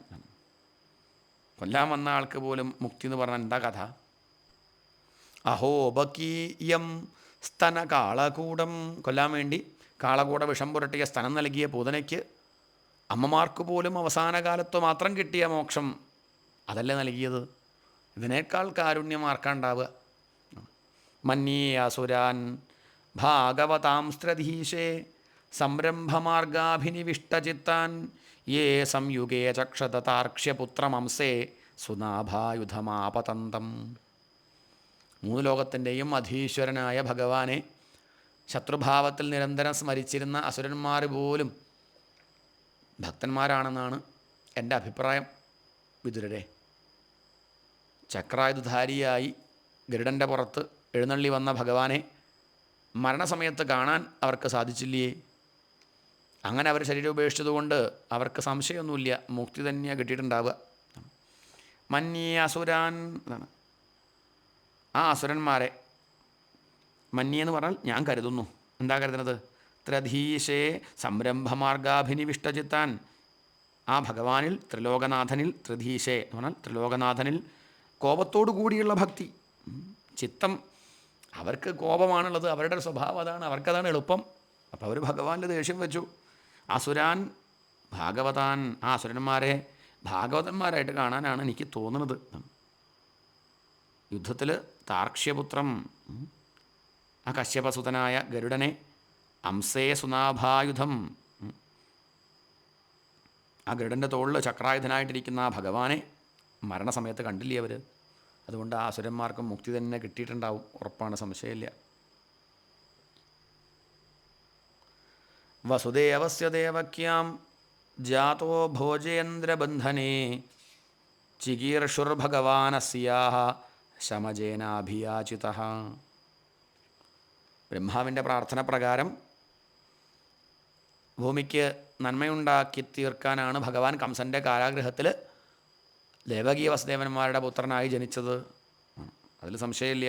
കൊല്ലാൻ വന്ന ആൾക്ക് പോലും മുക്തി എന്ന് പറഞ്ഞാൽ എന്താ കഥ? അഹോ ബകീയം സ്തന കാളകൂടം. കൊല്ലാൻ വേണ്ടി കാളകൂട വിഷം പുരട്ടിയ സ്തനം നൽകിയ പൂതനയ്ക്ക് അമ്മമാർക്ക് പോലും അവസാന കാലത്ത് മാത്രം കിട്ടിയ മോക്ഷം അതല്ലേ നൽകിയത്? ഇതിനേക്കാൾ കാരുണ്യം ആർക്കാണ്ടാവുക? മന്യേ അസുരാൻ ഭാഗവതാംസ്ത്രധീശേ സംരംഭമാർഗാഭിനിവിഷ്ടചിത്താൻ യേ സംയുഗേ ചക്ഷതാർക്ഷ്യപുത്രമംസേ സുനാഭായുധമാപതന്തം. മൂന്ന് ലോകത്തിൻ്റെയും അധീശ്വരനായ ഭഗവാനെ ശത്രുഭാവത്തിൽ നിരന്തരം സ്മരിച്ചിരുന്ന അസുരന്മാർ പോലും ഭക്തന്മാരാണെന്നാണ് എൻ്റെ അഭിപ്രായം. വിതുരരെ, ചക്രായുധധാരിയായി ഗരുഡൻ്റെ പുറത്ത് എഴുന്നള്ളി വന്ന ഭഗവാനെ മരണസമയത്ത് കാണാൻ അവർക്ക് സാധിച്ചില്ലേ? അങ്ങനെ അവർ ശരീരം ഉപേക്ഷിച്ചതുകൊണ്ട് അവർക്ക് സംശയമൊന്നുമില്ല, മുക്തി തന്നെയാണ് കിട്ടിയിട്ടുണ്ടാവുക. മന്യേ അസുരാൻ എന്നാണ്. ആ അസുരന്മാരെ മന്യെന്ന് പറഞ്ഞാൽ ഞാൻ കരുതുന്നു. എന്താ കരുതുന്നത്? ത്രധീശേ സംരംഭമാർഗാഭിനിവിഷ്ടചിത്താൻ. ആ ഭഗവാനിൽ, ത്രിലോകനാഥനിൽ, ത്രിധീശേ എന്ന് പറഞ്ഞാൽ ത്രിലോകനാഥനിൽ കോപത്തോടു കൂടിയുള്ള ഭക്തി. ചിത്തം, അവർക്ക് കോപമാണുള്ളത്, അവരുടെ സ്വഭാവം അതാണ്, അവർക്കതാണ് എളുപ്പം. അപ്പോൾ അവർ ഭഗവാന്റെ ദേഷ്യം വെച്ചു. അസുരാൻ ഭാഗവതാൻ. ആ അസുരന്മാരെ ഭാഗവതന്മാരായിട്ട് കാണാനാണ് എനിക്ക് തോന്നുന്നത്. യുദ്ധത്തിൽ താർക്ഷ്യപുത്രം, ആ കശ്യപസുതനായ ഗരുഡനെ, അംസേ സുനാഭായുധം, ആ ഗരുഡൻ്റെ തോളിൽ ചക്രായുധനായിട്ടിരിക്കുന്ന ആ ഭഗവാനെ മരണസമയത്ത് കണ്ടില്ലേ അവർ? അതുകൊണ്ട് ആ അസുരന്മാർക്കും മുക്തി തന്നെ കിട്ടിയിട്ടുണ്ടാവും, ഉറപ്പാണ്, സംശയമില്ല. വസുദേവസ്യ ദേവക്യാം ജാതോ ഭോജേന്ദ്രബന്ധനേ ചികീർഷുർഭഗവാനസ്യാഹ ശമജേനാഭിയാചിതഃ. ബ്രഹ്മാവിൻ്റെ പ്രാർത്ഥന പ്രകാരം ഭൂമിക്ക് നന്മയുണ്ടാക്കി തീർക്കാനാണ് ഭഗവാൻ കംസൻ്റെ കാരാഗൃഹത്തിൽ ദേവകീ വസുദേവന്മാരുടെ പുത്രനായി ജനിച്ചത്. അതിൽ സംശയമില്ല.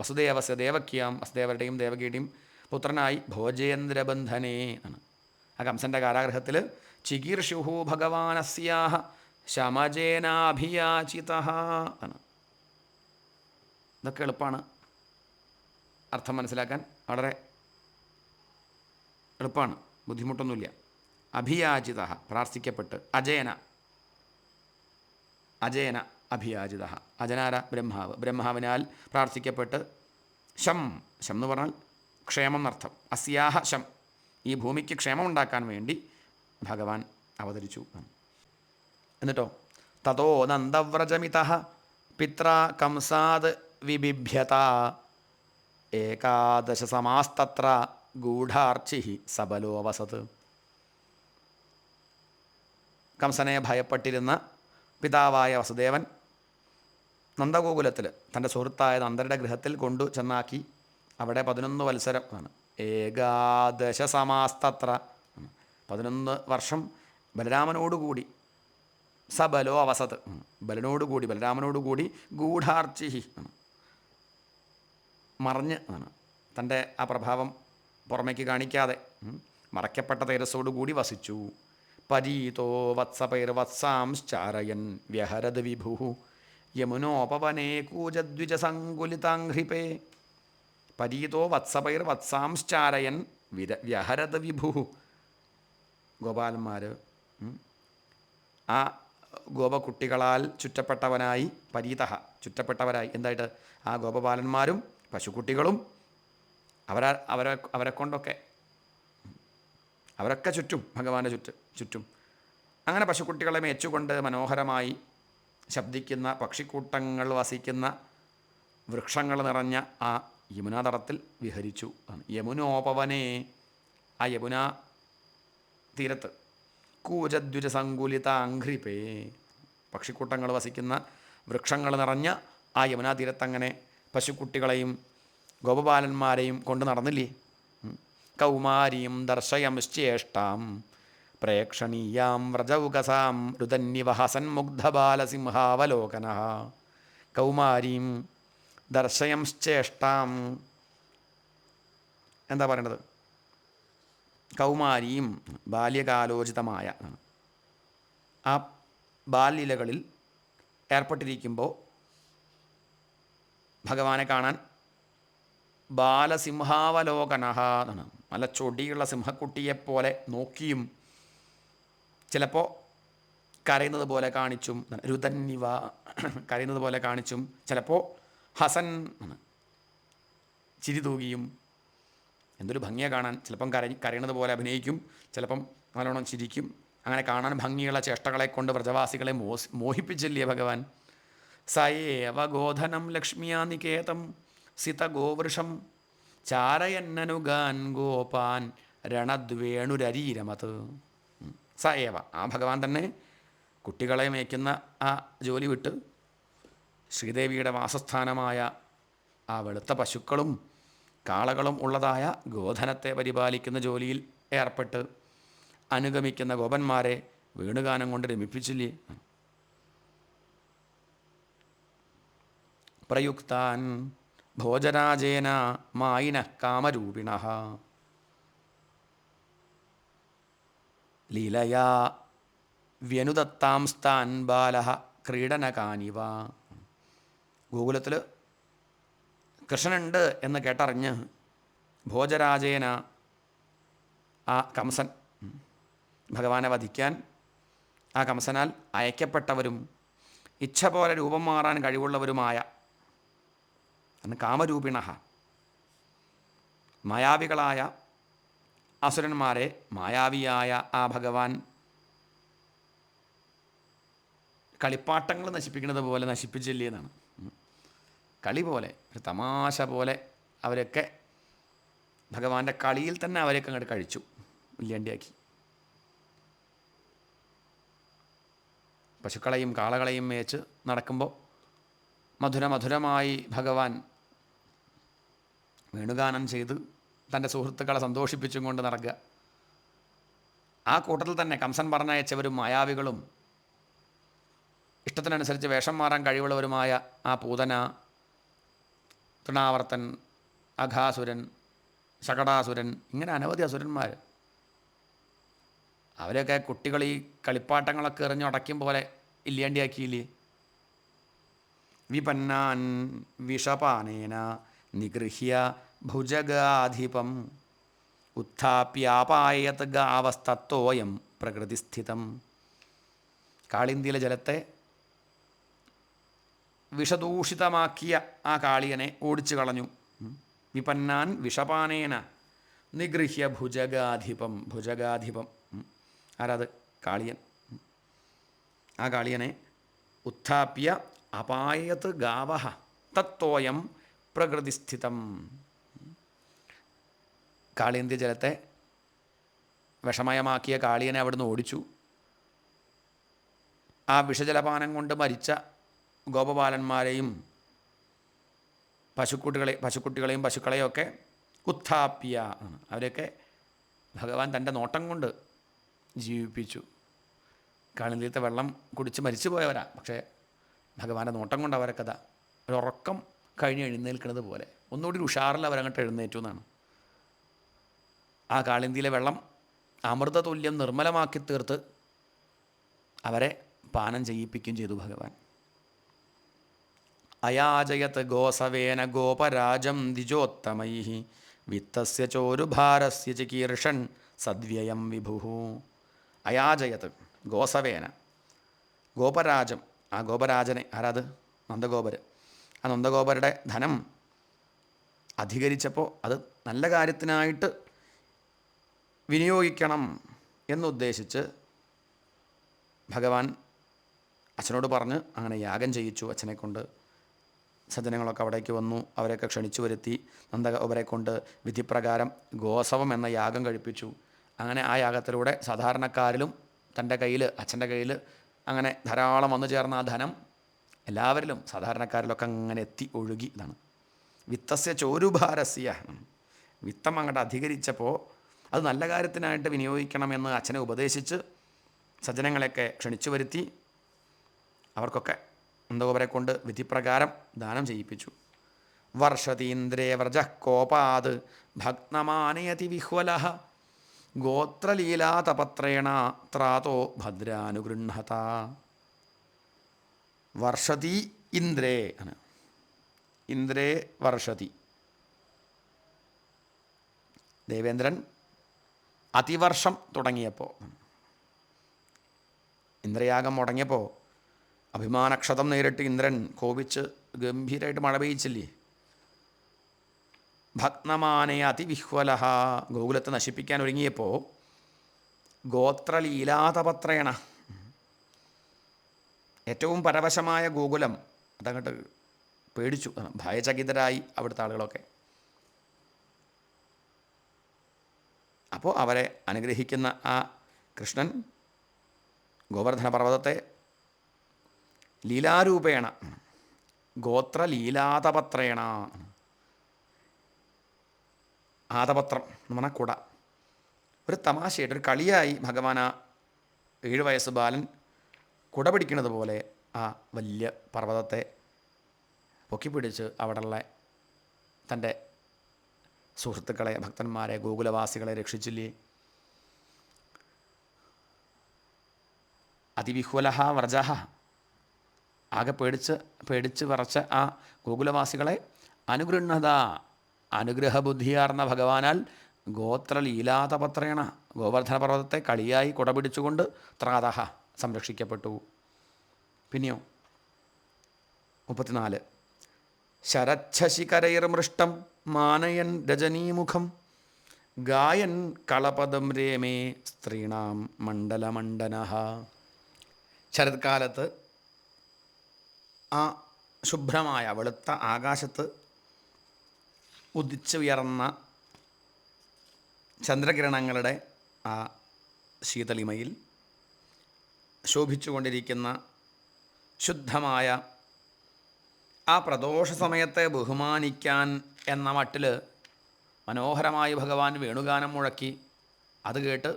വസുദേവസ്യ ദേവക്യാം, വസുദേവരുടെയും ദേവകിയുടെയും പുത്രനായി ഭോജേന്ദ്രബന്ധനേ ആണ്. ആ കംസൻ്റെ കാരാഗൃഹത്തിൽ ചികീർഷുഹു ഭഗവാനസ്യാഹ ശമജേനാഭിയാചിതഃ ആണ്. ഇതൊക്കെ എളുപ്പമാണ് അർത്ഥം മനസ്സിലാക്കാൻ, വളരെ എളുപ്പമാണ്, ബുദ്ധിമുട്ടൊന്നുമില്ല. അഭിയാചിത പ്രാർത്ഥിക്കപ്പെട്ട്, അജയന അഭിയാചിത. അജനാര ബ്രഹ്മാവ്, ബ്രഹ്മാവിനാൽ പ്രാർത്ഥിക്കപ്പെട്ട്, ശം എന്ന് പറഞ്ഞാൽ ക്ഷേമം എന്നർത്ഥം. അസ്യാഹ ശം, ഈ ഭൂമിക്ക് ക്ഷേമം ഉണ്ടാക്കാൻ വേണ്ടി ഭഗവാൻ അവതരിച്ചു. എന്നിട്ടോ തതോ നന്ദവ്രജമിത പിത്ര കംസാത് വിബിഭ്യത ഏകാദശസമാസ്തത്ര ഗൂഢാർച്ചി സബലോവസത്. കംസനെ ഭയപ്പെട്ടിരുന്ന പിതാവായ വസുദേവൻ നന്ദഗോകുലത്തിൽ തൻ്റെ സുഹൃത്തായ നന്ദരുടെ ഗൃഹത്തിൽ കൊണ്ടു ചെന്നാക്കി. അവിടെ 11 വത്സരം ആണ്. ഏകാദശസമാസ്തത്ര 11 വർഷം ബലരാമനോടുകൂടി സബലോ അവസത് ബലനോടുകൂടി ബലരാമനോടുകൂടി ഗൂഢാർച്ചി മറഞ്ഞ് തൻ്റെ ആ പ്രഭാവം പുറമേക്ക് കാണിക്കാതെ മറയ്ക്കപ്പെട്ട തേജസ്സോടുകൂടി വസിച്ചു. പരീതോ വത്സപൈർവത്സാംശ്ചാരയൻ വ്യഹരത് വിഭു യമുനോപവനേ കൂജദ്വിജസങ്കുലിതാഘ്രിപേ. പരീതോ വത്സപൈർവത്സാംശ്ചാരയൻ വ്യഹരത് വിഭു. ഗോപാലന്മാർ ആ ഗോപകുട്ടികളാൽ ചുറ്റപ്പെട്ടവനായി, പരീതഹ ചുറ്റപ്പെട്ടവരായി, എന്തായിട്ട് ആ ഗോപപാലന്മാരും പശുക്കുട്ടികളും അവരെ കൊണ്ടൊക്കെ അവരൊക്കെ ചുറ്റും ഭഗവാന്റെ ചുറ്റും. അങ്ങനെ പശുക്കുട്ടികളെ മേച്ചുകൊണ്ട് മനോഹരമായി ശബ്ദിക്കുന്ന പക്ഷിക്കൂട്ടങ്ങൾ വസിക്കുന്ന വൃക്ഷങ്ങൾ നിറഞ്ഞ ആ യമുനാതടത്തിൽ വിഹരിച്ചു. യമുനോപവനേ, ആ യമുനാ തീരത്ത് കൂജദ്വിജസങ്കുലിതാഘ്രിപേ, പക്ഷിക്കൂട്ടങ്ങൾ വസിക്കുന്ന വൃക്ഷങ്ങൾ നിറഞ്ഞ ആ യമുനാ തീരത്തങ്ങനെ പശുക്കുട്ടികളെയും ഗോപബാലന്മാരെയും കൊണ്ട് നടന്നില്ലേ. കൗമാരീം ദർശയംശ്ചേഷ്ടാം പ്രേക്ഷണീയാം വ്രജൗകസാം രുദന്യവഹസന്മുഗ്ധബാലസിംഹാവലോകന. കൗമാരീം ദർശയംശ്ചേഷ്ടാം, എന്താ പറയേണ്ടത്? കൗമാരീം ബാല്യകാലോചിതമായ ആ ബാല്യലകളിൽ ഏർപ്പെട്ടിരിക്കുമ്പോൾ ഭഗവാനെ കാണാൻ ബാലസിംഹാവലോകനഃ എന്നാണ്. നല്ല ചൊടിയുള്ള സിംഹക്കുട്ടിയെപ്പോലെ നോക്കിയും ചിലപ്പോൾ കരയുന്നത് പോലെ കാണിച്ചും, രുദന്നിവ കരയുന്നത് പോലെ കാണിച്ചും, ചിലപ്പോൾ ഹസൻ ചിരി തൂകിയും. എന്തൊരു ഭംഗിയെ കാണാൻ! ചിലപ്പം കരയുന്നത് പോലെ അഭിനയിക്കും, ചിലപ്പം നല്ലോണം ചിരിക്കും. അങ്ങനെ കാണാൻ ഭംഗിയുള്ള ചേഷ്ടകളെ കൊണ്ട് വ്രജവാസികളെ മോഹിപ്പിച്ചില്ലേ ഭഗവാൻ. സയേവ ഗോധനം ലക്ഷ്മിയാ നികേതം സിതഗോവൃഷം ചാരയന്നനുഗാൻ ഗോപാൻ രണദ്വേണുരരീരമത്. സയേവ, ആ ഭഗവാൻ തന്നെ കുട്ടികളെ മേയ്ക്കുന്ന ആ ജോലി വിട്ട് ശ്രീദേവിയുടെ വാസസ്ഥാനമായ ആ വെളുത്ത പശുക്കളും കാളകളും ഉള്ളതായ ഗോധനത്തെ പരിപാലിക്കുന്ന ജോലിയിൽ ഏർപ്പെട്ട് അനുഗമിക്കുന്ന ഗോപന്മാരെ വേണുഗാനം കൊണ്ട് രമിപ്പിച്ചില്ലേ. പ്രയുക്താൻ ഭോജരാജേന മായിനഃ കാമരൂപിണഃ ലീലയാ വ്യനുദത്താംസ്താൻ ബാലഃ ക്രീഡനകാനിവ. ഗോകുലത്തിൽ കൃഷ്ണനുണ്ട് എന്ന് കേട്ടറിഞ്ഞ് ഭോജരാജേന ആ കംസൻ ഭഗവാനെ വധിക്കാൻ ആ കംസനാൽ അയക്കപ്പെട്ടവരും ഇച്ഛ പോലെ രൂപം മാറാൻ കഴിവുള്ളവരുമായ കാമരൂപിണഃ മായാവികളായ അസുരന്മാരെ മായാവിയായ ആ ഭഗവാൻ കളിപ്പാട്ടങ്ങൾ നശിപ്പിക്കുന്നത് പോലെ നശിപ്പിച്ചില്ലേ എന്നാണ്. കളി പോലെ, ഒരു തമാശ പോലെ അവരൊക്കെ ഭഗവാന്റെ കളിയിൽ തന്നെ അവരെയൊക്കെ അങ്ങോട്ട് കഴിച്ചു, ഇല്ലാണ്ടിയാക്കി. പശുക്കളെയും കാളകളെയും മേച്ച് നടക്കുമ്പോൾ മധുരമായി ഭഗവാൻ വേണുഗാനം ചെയ്ത് തൻ്റെ സുഹൃത്തുക്കളെ സന്തോഷിപ്പിച്ചും കൊണ്ട് നടക്കുക. ആ കൂട്ടത്തിൽ തന്നെ കംസൻ പറഞ്ഞയച്ചവരും മായാവികളും ഇഷ്ടത്തിനനുസരിച്ച് വേഷം മാറാൻ കഴിവുള്ളവരുമായ ആ പൂതന, തൃണാവർത്തൻ, അഘാസുരൻ, ശകടാസുരൻ, ഇങ്ങനെ അനവധി അസുരന്മാർ. അവരെയൊക്കെ കുട്ടികൾ ഈ കളിപ്പാട്ടങ്ങളൊക്കെ എറിഞ്ഞുടയ്ക്കും പോലെ ഇല്ലാണ്ടിയാക്കിയില്ലേ. വിപന്നാൻ വിഷപാനേന നിഗൃഹ്യ ഭുജഗാധിപം ഉത്ഥാപ്യാപായത് ഗാവസ്തത്തോയം പ്രകൃതിസ്ഥിതം. കാളിന്തിയിലെ ജലത്തെ വിഷദൂഷിതമാക്കിയ ആ കാളിയനെ ഓടിച്ചു കളഞ്ഞു. വിപന്നാൻ വിഷപാനേന നിഗൃഹ്യ ഭുജഗാധിപം. ഭുജഗാധിപം ആരാത്? കാളിയൻ. ആ കാളിയനെ ഉത്ഥാപ്യ അപായത് ഗാവഹ തത്തോയം പ്രകൃതിസ്ഥിതം. കാളിന്തി ജലത്തെ വിഷമയമാക്കിയ കാളിയനെ അവിടുന്ന് ഓടിച്ചു. ആ വിഷജലപാനം കൊണ്ട് മരിച്ച ഗോപബാലന്മാരെയും പശുക്കുട്ടികളെയും പശുക്കളെയും ഒക്കെ ഉത്ഥാപ്യ, അവരെയൊക്കെ ഭഗവാൻ തൻ്റെ നോട്ടം കൊണ്ട് ജീവിപ്പിച്ചു. കാളിന്തിയിലത്തെ വെള്ളം കുടിച്ച് മരിച്ചു പോയവരാ, പക്ഷേ ഭഗവാന്റെ നോട്ടം കൊണ്ട് അവരൊക്കെ ഒരുറക്കം കഴിഞ്ഞ് എഴുന്നേൽക്കുന്നത് പോലെ ഒന്നുകൂടി ഉഷാറിൽ അവരങ്ങോട്ട് എഴുന്നേറ്റു എന്നാണ്. ആ കാളിന്തിയിലെ വെള്ളം അമൃതതുല്യം നിർമ്മലമാക്കി തീർത്ത് അവരെ പാനം ചെയ്യിപ്പിക്കുകയും ചെയ്തു ഭഗവാൻ. അയാജയത് ഗോസവേന ഗോപരാജം ദ്വിജോത്തമൈ വിത്തസ്യ ചോരുഭാരസ്യ ചികീർഷൻ സദ്വ്യയം വിഭു. അയാജയത് ഗോസവേന, ഗോപരാജം, ആ ഗോപരാജനെ, ആരാത്? നന്ദഗോപര്. ആ നന്ദഗോപരുടെ ധനം അധികരിച്ചപ്പോൾ അത് നല്ല കാര്യത്തിനായിട്ട് വിനിയോഗിക്കണം എന്നുദ്ദേശിച്ച് ഭഗവാൻ അച്ഛനോട് പറഞ്ഞ് അങ്ങനെ യാഗം ചെയ്യിച്ചു. അച്ഛനെ കൊണ്ട് സജ്ജനങ്ങളൊക്കെ അവിടേക്ക് വന്നു. അവരെയൊക്കെ ക്ഷണിച്ചു വരുത്തി നന്ദഗോപരെ കൊണ്ട് വിധിപ്രകാരം ഗോസവം എന്ന യാഗം കഴിപ്പിച്ചു. അങ്ങനെ ആ യാഗത്തിലൂടെ സാധാരണക്കാരിലും തൻ്റെ കയ്യിൽ, അച്ഛൻ്റെ കയ്യിൽ അങ്ങനെ ധാരാളം വന്നു ചേർന്ന ആ ധനം എല്ലാവരിലും, സാധാരണക്കാരിലൊക്കെ അങ്ങനെ എത്തി ഒഴുകി. ഇതാണ് വിത്തസ്യ ചോരുഭാരസ്യ. വിത്തം അങ്ങോട്ട് അധികരിച്ചപ്പോൾ അത് നല്ല കാര്യത്തിനായിട്ട് വിനിയോഗിക്കണമെന്ന് അച്ഛനെ ഉപദേശിച്ച് സജ്ജനങ്ങളെയൊക്കെ ക്ഷണിച്ചു വരുത്തി അവർക്കൊക്കെ നന്ദഗോപരെ കൊണ്ട് വിധിപ്രകാരം ദാനം ചെയ്യിപ്പിച്ചു. വർഷതീന്ദ്രേ വ്രജ കോപാത് ഭഗ്നമാനയതി വിഹ്വലഃ ഗോത്രലീലാതപത്രേണ ത്രാതോ ഭദ്രാനുഗൃഹത. വർഷതി ഇന്ദ്രേ ആണ്. ഇന്ദ്രേ വർഷതി. ദേവേന്ദ്രൻ അതിവർഷം തുടങ്ങിയപ്പോൾ, ഇന്ദ്രയാഗം മുടങ്ങിയപ്പോൾ അഭിമാനക്ഷതം നേരിട്ട് ഇന്ദ്രൻ കോപിച്ച് ഗംഭീരമായിട്ട് മഴ പെയ്ച്ചില്ലേ. ഭഗ്നമാനയ അതിവിഹ്വലഹ, ഗോകുലത്തെ നശിപ്പിക്കാൻ ഒരുങ്ങിയപ്പോൾ ഗോത്രലീലാതപത്രേണ, ഏറ്റവും പരവശമായ ഗോകുലം അതങ്ങോട്ട് പേടിച്ചു, ഭയചകിതരായി അവിടുത്തെ ആളുകളൊക്കെ. അപ്പോൾ അവരെ അനുഗ്രഹിക്കുന്ന ആ കൃഷ്ണൻ ഗോവർദ്ധന പർവ്വതത്തെ ലീലാരൂപേണ, ഗോത്രലീലാതപത്രേണ, ആതപത്രം എന്ന് പറഞ്ഞാൽ കുട, ഒരു തമാശയായിട്ട് ഒരു കളിയായി ഭഗവാൻ ആ 7 വയസ്സ് ബാലൻ കുട പിടിക്കുന്നത് പോലെ ആ വലിയ പർവ്വതത്തെ പൊക്കിപ്പിടിച്ച് അവിടെയുള്ള തൻ്റെ സുഹൃത്തുക്കളെ, ഭക്തന്മാരെ, ഗോകുലവാസികളെ രക്ഷിച്ചില്ലേ. അതിവിഹ്വലഹ വ്രജഹ, ആകെ പേടിച്ച് വിറച്ച ആ ഗോകുലവാസികളെ അനുഗൃഹത, അനുഗ്രഹബുദ്ധിയാർന്ന ഭഗവാനാൽ ഗോത്രലീലാതപത്രേണ, ഗോവർദ്ധന പർവ്വതത്തെ കളിയായി കുടപിടിച്ചുകൊണ്ട് ത്രാതഹ സംരക്ഷിക്കപ്പെട്ടു. പിന്നെയോ 34 ശരച്ഛശികരൈർമൃഷ്ടം മാനയൻ രജനീമുഖം ഗായൻ കളപദം രേമേ സ്ത്രീണാം മണ്ഡലമണ്ഡനഃ. ശരത്കാലത്ത് ആ ശുഭ്രമായ വെളുത്ത ആകാശത്ത് ഉദിച്ചുയർന്ന ചന്ദ്രകിരണങ്ങളുടെ ആ ശീതളിമയിൽ ശോഭിച്ചുകൊണ്ടിരിക്കുന്ന ശുദ്ധമായ ആ പ്രദോഷ സമയത്തെ ബഹുമാനിക്കാൻ എന്ന മട്ടിൽ മനോഹരമായി ഭഗവാൻ വേണുഗാനം മുഴക്കി. അത് കേട്ട്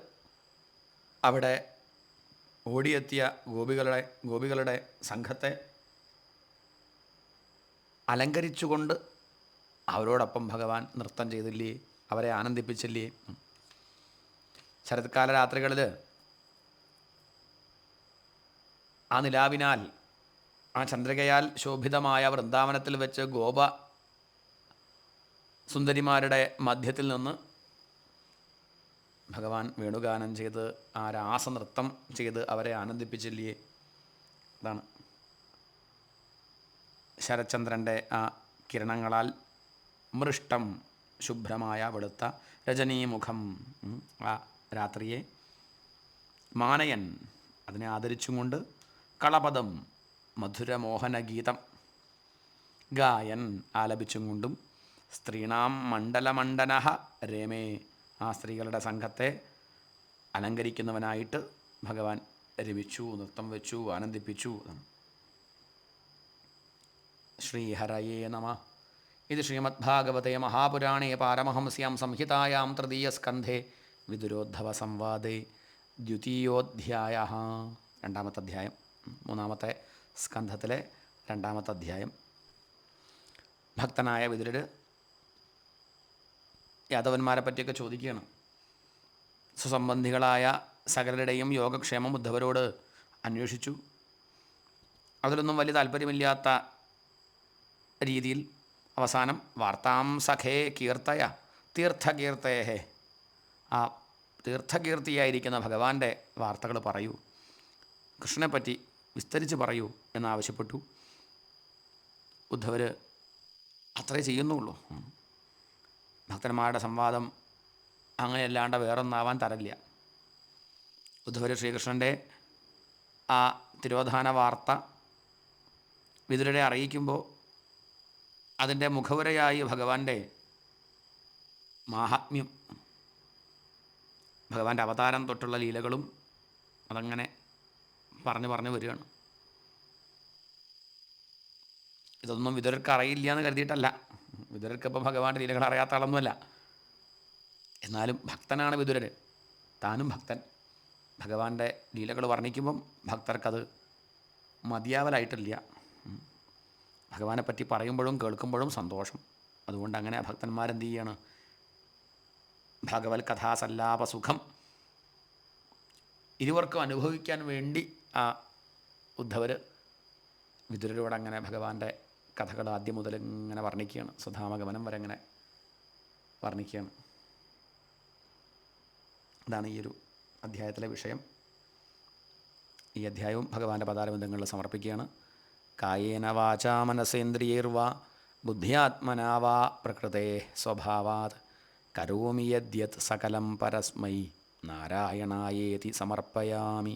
അവിടെ ഓടിയെത്തിയ ഗോപികളുടെ സംഘത്തെ അലങ്കരിച്ചുകൊണ്ട് അവരോടൊപ്പം ഭഗവാൻ നൃത്തം ചെയ്തില്ലേ, അവരെ ആനന്ദിപ്പിച്ചില്ലേ. ശരത്കാല രാത്രികളിൽ ആ നിലാവിനാൽ, ആ ചന്ദ്രികയാൽ ശോഭിതമായ വൃന്ദാവനത്തിൽ വെച്ച് ഗോപ സുന്ദരിമാരുടെ മധ്യത്തിൽ നിന്ന് ഭഗവാൻ വേണുഗാനം ചെയ്ത് ആ രാസനൃത്തം ചെയ്ത് അവരെ ആനന്ദിപ്പിച്ചില്ലേ. അതാണ് ശരചന്ദ്രൻ്റെ ആ കിരണങ്ങളാൽ മൃഷ്ടം, ശുഭ്രമായ വെളുത്ത രജനീമുഖം, ആ രാത്രിയെ മാനയൻ, അതിനെ ആദരിച്ചും കൊണ്ട് കളപദം, മധുരമോഹനഗീതം, ഗായൻ ആലപിച്ചും കൊണ്ടും സ്ത്രീണാം മണ്ഡലമണ്ഡനഃ രമേ ആ സ്ത്രീകളുടെ സംഘത്തെ അലങ്കരിക്കുന്നവനായിട്ട് ഭഗവാൻ രമിച്ചു, നൃത്തം വെച്ചു, ആനന്ദിപ്പിച്ചു. ശ്രീഹരയേ നമ. ഇത് ശ്രീമദ്ഭാഗവതേ മഹാപുരാണേ പാരമഹംസ്യാം സംഹിതായാം തൃതീയസ്കന്ധേ വിദുരോദ്ധവ സംവാദേ ദ്വിതീയോധ്യായ. രണ്ടാമത്തെ അധ്യായം, മൂന്നാമത്തെ സ്കന്ധത്തിലെ രണ്ടാമത്തെ അധ്യായം. ഭക്തനായ വിതുരർ യാദവന്മാരെ പറ്റിയൊക്കെ ചോദിക്കുകയാണ്. സുസംബന്ധികളായ സകലരുടെയും യോഗക്ഷേമം ഉദ്ധവരോട് അന്വേഷിച്ചു. അതിലൊന്നും വലിയ താല്പര്യമില്ലാത്ത രീതിയിൽ അവസാനം വാർത്താം സഖേ കീർത്തയ തീർത്ഥകീർത്തയഹേ, ആ തീർത്ഥകീർത്തിയായിരിക്കുന്ന ഭഗവാന്റെ വാർത്തകൾ പറയൂ, കൃഷ്ണനെപ്പറ്റി വിസ്തരിച്ച് പറയൂ എന്നാവശ്യപ്പെട്ടു. ഉദ്ധവർ അത്രേ ചെയ്യുന്നുള്ളൂ. ഭക്തന്മാരുടെ സംവാദം അങ്ങനെയല്ലാണ്ട് വേറൊന്നാവാൻ തരല്ല. ഉദ്ധവർ ശ്രീകൃഷ്ണൻ്റെ ആ തിരോധാന വാർത്ത വിതുരരെ അറിയിക്കുമ്പോൾ അതിൻ്റെ മുഖവുരയായി ഭഗവാന്റെ മാഹാത്മ്യം, ഭഗവാന്റെ അവതാരം തൊട്ടുള്ള ലീലകളും അതങ്ങനെ പറഞ്ഞു വരികയാണ്. ഇതൊന്നും വിതുരർക്ക് അറിയില്ല എന്ന് കരുതിയിട്ടല്ല. വിതുരർക്കിപ്പോൾ ഭഗവാന്റെ ലീലകൾ അറിയാത്ത ആളൊന്നുമല്ല. എന്നാലും ഭക്തനാണ് വിതുരർ, താനും ഭക്തൻ. ഭഗവാന്റെ ലീലകൾ വർണ്ണിക്കുമ്പം ഭക്തർക്കത് മതിയാവലായിട്ടില്ല. ഭഗവാനെപ്പറ്റി പറയുമ്പോഴും കേൾക്കുമ്പോഴും സന്തോഷം. അതുകൊണ്ട് അങ്ങനെ ഭക്തന്മാരെന്ത് ചെയ്യാണ്, ഭഗവത് കഥാസല്ലാപസുഖം ഇരുവർക്കും അനുഭവിക്കാൻ വേണ്ടി ആ ഉദ്ധവർ വിതുരരോട് അങ്ങനെ ഭഗവാന്റെ കഥകൾ ആദ്യം മുതൽ ഇങ്ങനെ വർണ്ണിക്കുകയാണ്. സുധാമഗമനം വരെ ഇങ്ങനെ വർണ്ണിക്കുകയാണ്. അതാണ് ഈ ഒരു അധ്യായത്തിലെ വിഷയം. ഈ അധ്യായവും ഭഗവാന്റെ പദാരബന്ധങ്ങളിൽ സമർപ്പിക്കുകയാണ്. കായേന വാചാ മനസേന്ദ്രിയൈർവാ ബുദ്ധ്യാത്മനാ വാ പ്രകൃതേ സ്വഭാവാത് കരോമി യദ്യത് സകലം പരസ്മൈ നാരായണായേതി സമർപ്പയാമി.